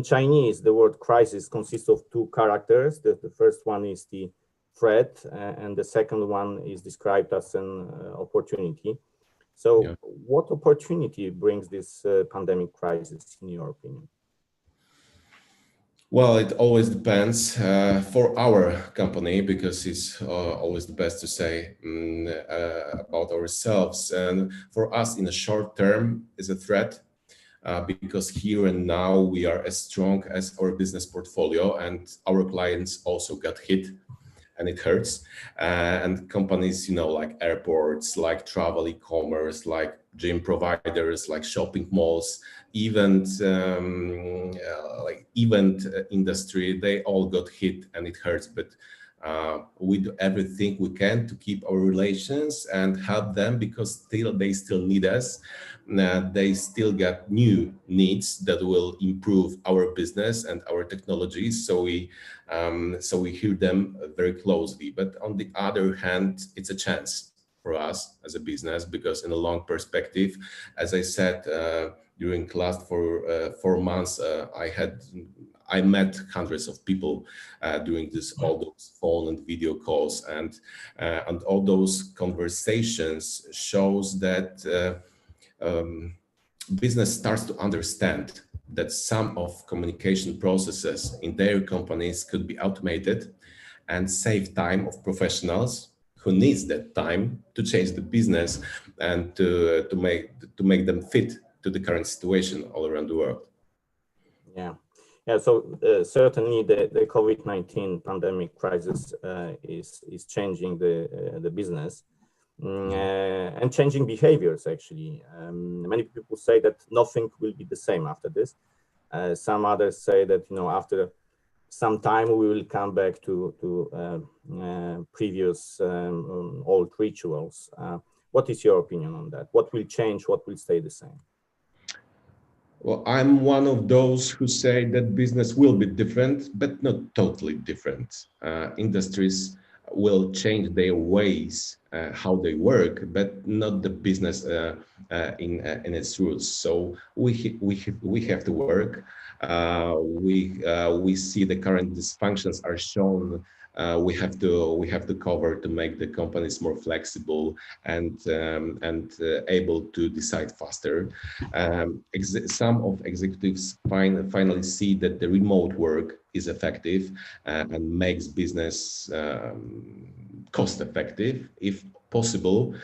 Chinese, the word crisis consists of two characters. The first one is the threat, and the second one is described as an opportunity. So, yeah. What opportunity brings this pandemic crisis, in your opinion? Well, it always depends for our company, because it's always the best to say about ourselves. And for us, in the short term, is a threat because here and now we are as strong as our business portfolio, and our clients also got hit, and it hurts. And companies, like airports, like travel e-commerce, like gym providers, like shopping malls, event industry, they all got hit, and it hurts. But we do everything we can to keep our relations and help them, because they still need us. They still got new needs that will improve our business and our technologies. So we hear them very closely. But on the other hand, it's a chance for us as a business, because in a long perspective, as I said, during the last 4 months, I met hundreds of people during all those phone and video calls, and all those conversations shows that business starts to understand that some of communication processes in their companies could be automated and save time of professionals who needs that time to change the business and to make them fit to the current situation all around the world. Yeah. So certainly the COVID-19 pandemic crisis is changing the business and changing behaviors. Actually, many people say that nothing will be the same after this. Some others say that after some time we will come back to previous old rituals. What is your opinion on that? What will change? What will stay the same? Well, I'm one of those who say that business will be different, but not totally different. Industries will change their ways, how they work, but not the business in its roots. So we have to work. We see the current dysfunctions are shown. We have to cover to make the companies more flexible and able to decide faster. Some of executives finally see that the remote work is effective and makes business cost effective, if possible.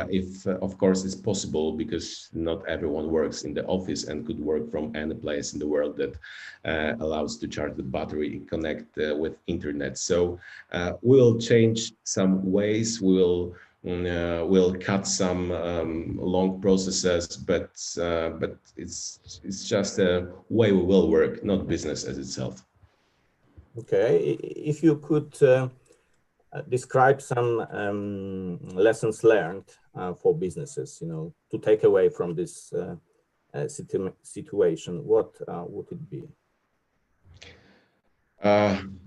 If of course it's possible, because not everyone works in the office and could work from any place in the world that allows to charge the battery, connect with internet. So we'll change some ways. We will will cut some long processes, but it's just a way we will work, not business as itself. Okay, if you could describe some lessons learned for businesses, to take away from this situation, what would it be?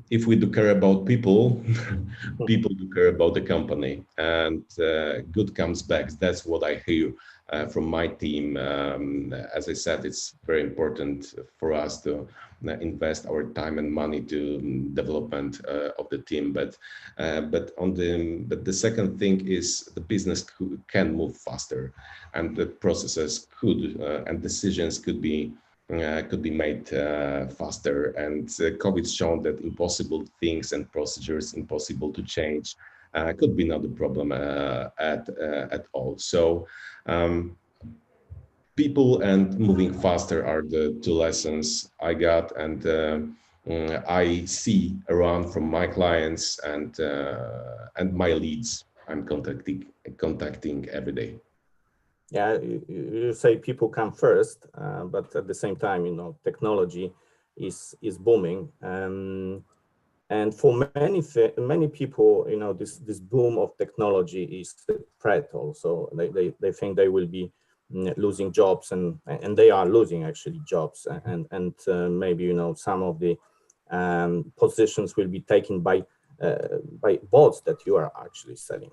If we do care about people, people do care about the company, and good comes back. That's what I hear from my team. As I said, it's very important for us to invest our time and money to development of the team. But the second thing is the business can move faster, and the processes could and decisions could be made faster, and COVID's shown that impossible things and procedures impossible to change could be not a problem at all. So people and moving faster are the two lessons I got, and I see around from my clients and my leads I'm contacting every day. Yeah, you say people come first, but at the same time, technology is booming, and for many people, this boom of technology is a threat. Also, they think they will be losing jobs, and they are losing actually jobs, and maybe some of the positions will be taken by bots that you are actually selling.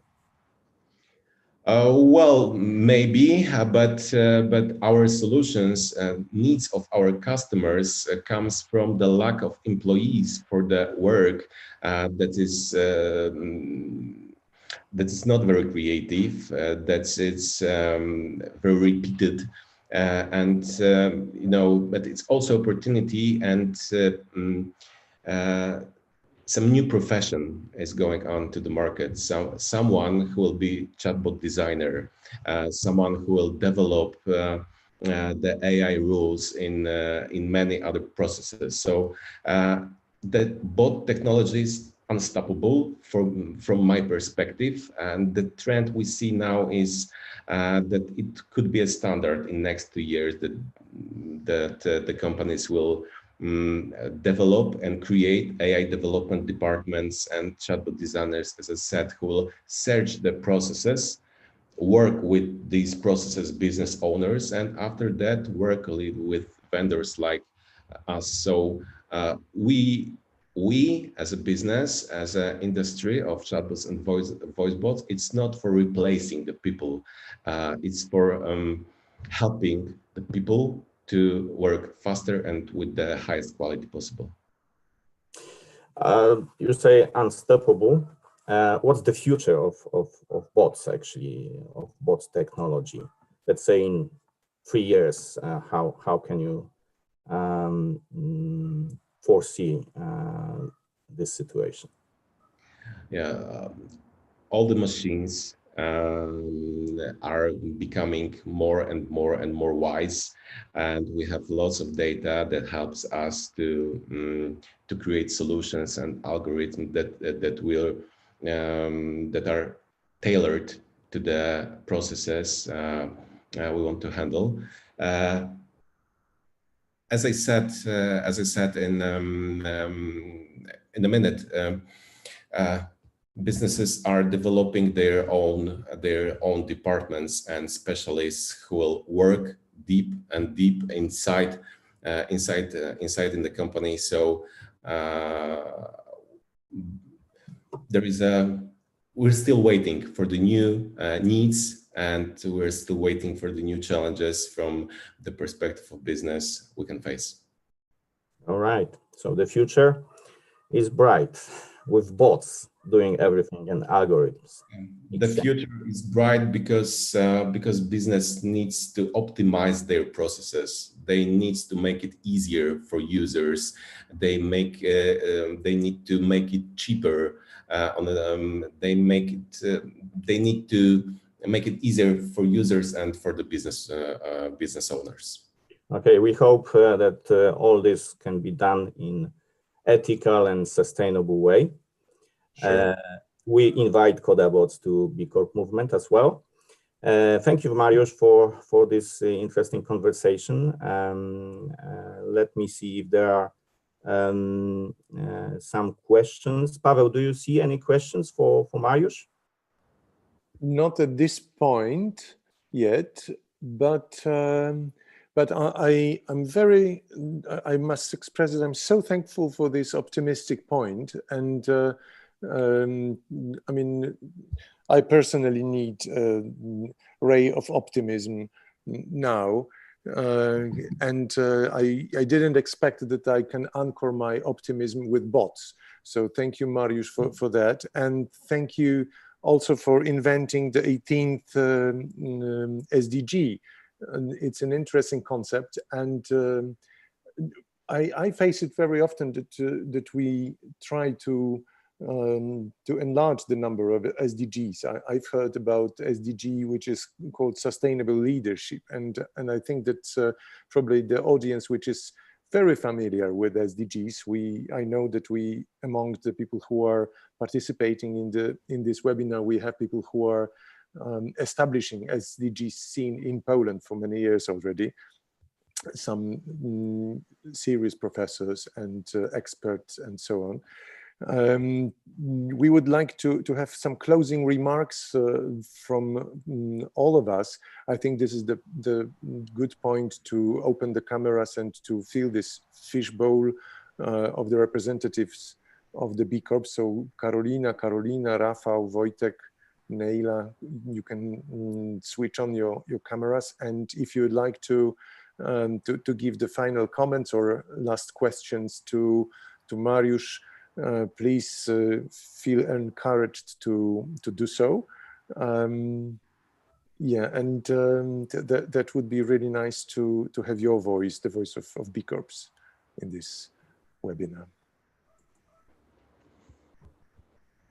Well, maybe, but our solutions, needs of our customers comes from the lack of employees for the work that is not very creative, it's very repeated, and but it's also opportunity, and some new profession is going on to the market. So someone who will be chatbot designer, someone who will develop the AI rules in many other processes. So the bot technology is unstoppable from my perspective, and the trend we see now is that it could be a standard in next 2 years that the companies will develop and create AI development departments and chatbot designers, as I said, who will search the processes, work with these processes business owners, and after that work with vendors like us. So we as a business, as an industry of chatbots and voice bots, it's not for replacing the people, it's for helping the people to work faster and with the highest quality possible. You say unstoppable. What's the future of bots, actually, of bots technology? Let's say in 3 years, how can you foresee this situation? Yeah, all the machines are becoming more and more wise, and we have lots of data that helps us to create solutions and algorithms that are tailored to the processes we want to handle. As I said in a minute, businesses are developing their own departments and specialists who will work deep inside in the company. So we're still waiting for the new needs, and we're still waiting for the new challenges from the perspective of business we can face. All right, so the future is bright with bots doing everything and algorithms. The future is bright because business needs to optimize their processes. They need to make it easier for users. They need to make it cheaper. They need to make it easier for users and for the business owners. Okay, we hope that all this can be done in ethical and sustainable way. Sure. we invite KODA Bots to B Corp movement as well. Thank you, Mariusz, for this interesting conversation. Let me see if there are some questions. Paweł, do you see any questions for Mariusz? Not at this point yet, but I must express that I'm so thankful for this optimistic point, and I mean, I personally need a ray of optimism now, and I didn't expect that I can anchor my optimism with bots. So thank you, Mariusz, for that, and thank you also for inventing the 18th SDG. It's an interesting concept, and I face it very often that we try to enlarge the number of SDGs. I've heard about SDG, which is called sustainable leadership, and I think that's probably the audience which is very familiar with SDGs. I know that among the people who are participating in this webinar, we have people who are establishing SDGs scene in Poland for many years already. Some serious professors and experts and so on. We would like to have some closing remarks from all of us. I think this is the good point to open the cameras and to feel this fishbowl of the representatives of the B Corp. So Karolina, Rafał, Wojtek, Neila, you can switch on your cameras, and if you would like to give the final comments or last questions to Mariusz, please feel encouraged to do so. Yeah, and that would be really nice to have your voice, the voice of B Corps in this webinar.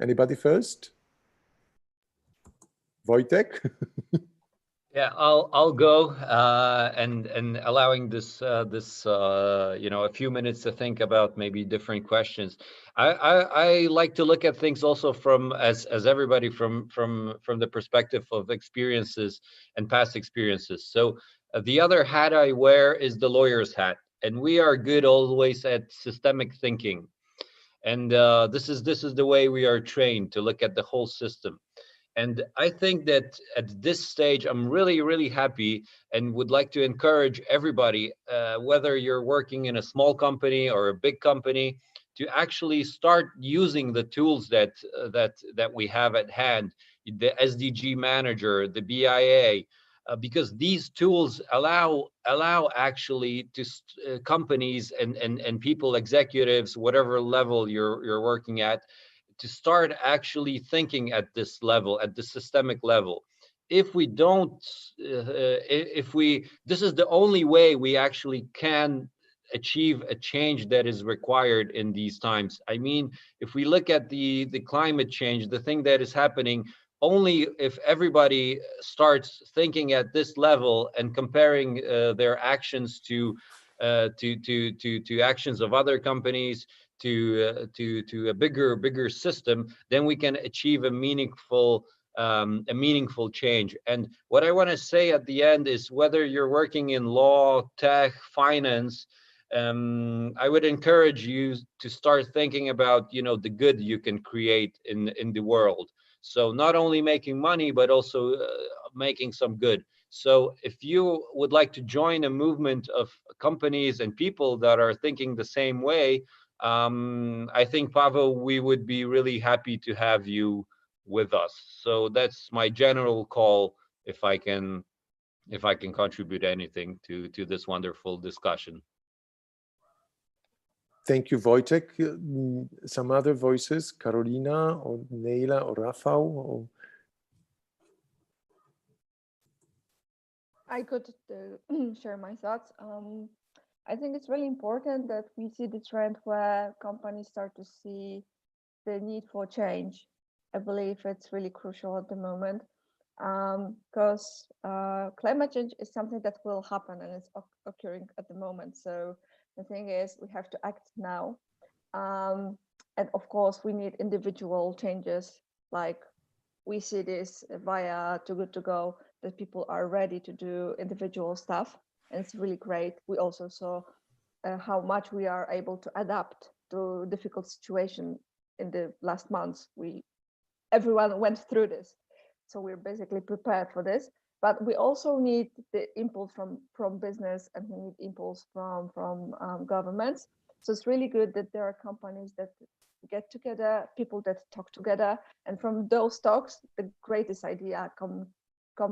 Anybody first? Wojtek? Yeah, I'll go, and allowing this you know, a few minutes to think about maybe different questions. I like to look at things also from as everybody from the perspective of experiences and past experiences. So the other hat I wear is the lawyer's hat, and we are good always at systemic thinking, and this is the way we are trained to look at the whole system. And I think that at this stage, I'm really, really happy and would like to encourage everybody, whether you're working in a small company or a big company, to actually start using the tools that we have at hand, the SDG Manager, the BIA, because these tools allow actually to companies and people, executives, whatever level you're working at, to start actually thinking at this level, at the systemic level. If we don't, this is the only way we actually can achieve a change that is required in these times. I mean, if we look at the climate change, the thing that is happening, only if everybody starts thinking at this level and comparing their actions to actions of other companies, to a bigger system, then we can achieve a meaningful change. And what I want to say at the end is, whether you're working in law, tech, finance, I would encourage you to start thinking about, you know, the good you can create in the world. So not only making money, but also making some good. So if you would like to join a movement of companies and people that are thinking the same way, I think, Paweł, we would be really happy to have you with us. So that's my general call, if I can contribute anything to this wonderful discussion. Thank you, Wojtek. Some other voices, Karolina or Neila or Rafał? Or... I could share my thoughts. I think it's really important that we see the trend where companies start to see the need for change. I believe it's really crucial at the moment, because climate change is something that will happen and it's occurring at the moment. So the thing is, we have to act now. And of course, we need individual changes Like we see this via Too Good To Go, that people are ready to do individual stuff, and it's really great. We also saw how much we are able to adapt to difficult situation in the last months. Everyone went through this, so we're basically prepared for this. But we also need the impulse from business, and we need impulse from governments. So it's really good that there are companies that get together, people that talk together, and from those talks, the greatest idea come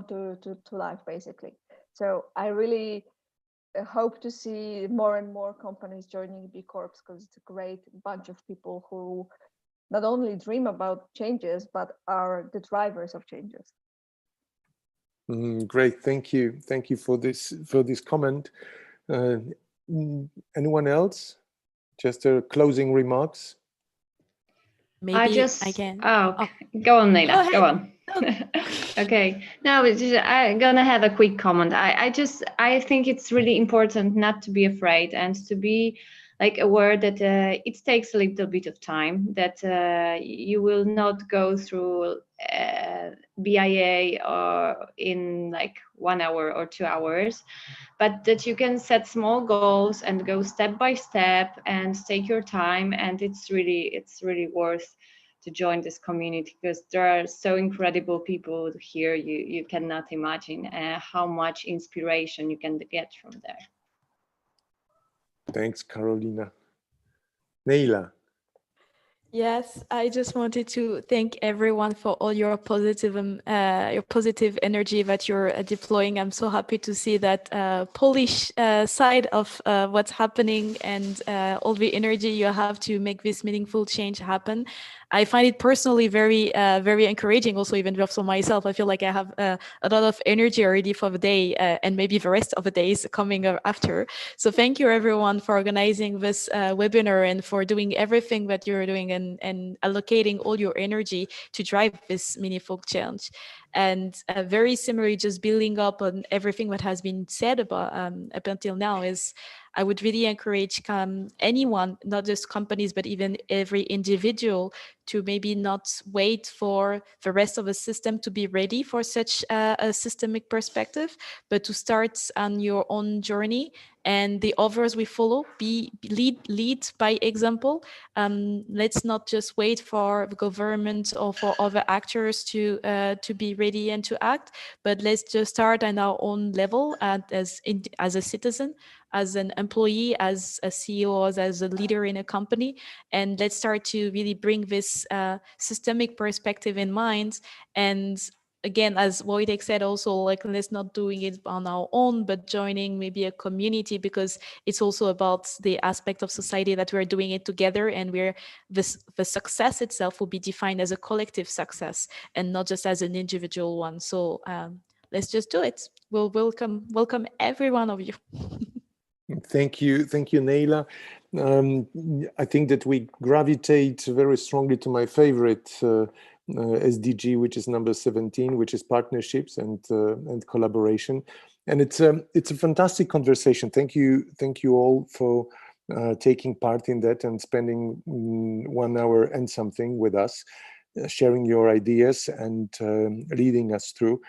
to life, basically. So I really hope to see more and more companies joining B Corps, because it's a great bunch of people who not only dream about changes, but are the drivers of changes. Great, thank you for this comment. Anyone else? Just closing remarks. Maybe I can. Go on, Neila. Go on. Okay. No, I'm gonna have a quick comment. I think it's really important not to be afraid and to be like aware that it takes a little bit of time, that you will not go through BIA or in like 1 hour or 2 hours, but that you can set small goals and go step by step and take your time. And it's really worth to join this community, because there are so incredible people here. You cannot imagine how much inspiration you can get from there. Thanks, Carolina. Neila. Yes, I just wanted to thank everyone for all your positive energy that you're deploying. I'm so happy to see that Polish side of what's happening, and all the energy you have to make this meaningful change happen. I find it personally very encouraging, also even for myself. I feel like I have a lot of energy already for the day and maybe the rest of the days coming after. So thank you everyone for organizing this webinar and for doing everything that you're doing and allocating all your energy to drive this meaningful change. And very similarly, just building up on everything that has been said about up until now, is I would really encourage anyone, not just companies, but even every individual, to maybe not wait for the rest of the system to be ready for such a systemic perspective, but to start on your own journey. And the others we follow, lead by example. Let's not just wait for the government or for other actors to be ready and to act, but let's just start on our own level as a citizen, as an employee, as a CEO, as a leader in a company, and let's start to really bring this systemic perspective in mind. And again, as Wojtek said, also, like, let's not doing it on our own, but joining maybe a community, because it's also about the aspect of society that we're doing it together, and the success itself will be defined as a collective success and not just as an individual one. So let's just do it. We'll welcome every one of you. Thank you, Neila. I think that we gravitate very strongly to my favorite SDG, which is number 17, which is partnerships and collaboration. And it's a fantastic conversation. Thank you all for taking part in that and spending 1 hour and something with us, sharing your ideas and leading us through.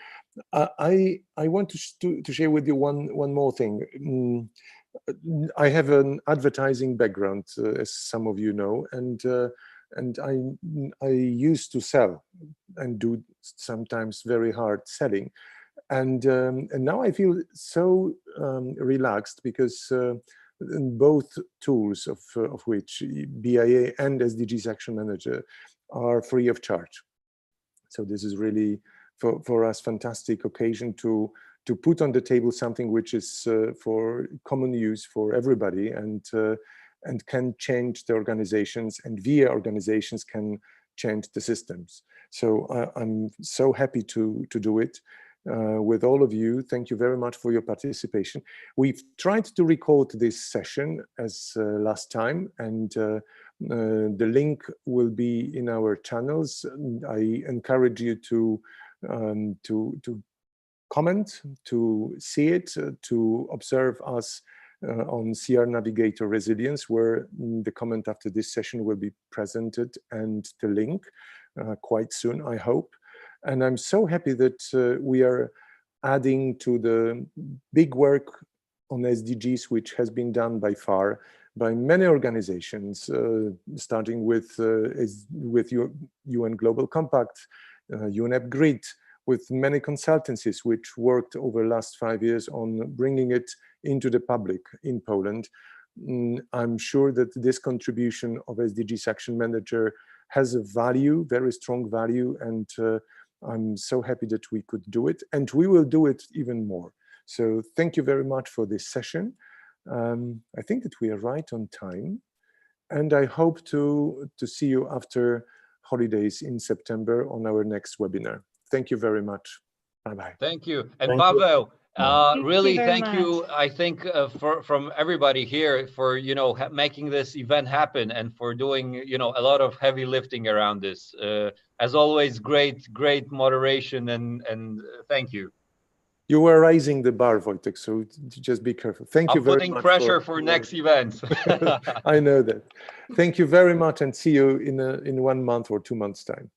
I want to share with you one more thing. I have an advertising background, as some of you know, and I used to sell and do sometimes very hard selling, and now I feel so relaxed, because both tools of which BIA and SDGs Action Manager are free of charge. So this is really for us fantastic occasion to put on the table something which is for common use for everybody, and can change the organizations, and via organizations can change the systems. So I'm so happy to do it with all of you. Thank you very much for your participation. We've tried to record this session as last time, and the link will be in our channels. I encourage you to comment, to see it, to observe us on CR Navigator Resilience, where the comment after this session will be presented, and the link. quite soon, I hope. And I'm so happy that we are adding to the big work on SDGs, which has been done by far by many organizations, starting with UN Global Compact, UNEP Grid, with many consultancies which worked over the last 5 years on bringing it into the public in Poland. I'm sure that this contribution of SDGs Action Manager has a value, very strong value, and I'm so happy that we could do it, and we will do it even more. So thank you very much for this session. I think that we are right on time, and I hope to see you after holidays in September on our next webinar. Thank you very much. Bye-bye. Thank you. And Paweł, really thank you, I think, from everybody here for, making this event happen and for doing, a lot of heavy lifting around this. As always, great moderation, and thank you. You were raising the bar, Wojtek, so just be careful. Thank you very much. I'm putting pressure for next events. I know that. Thank you very much, and see you in 1 month or 2 months' time.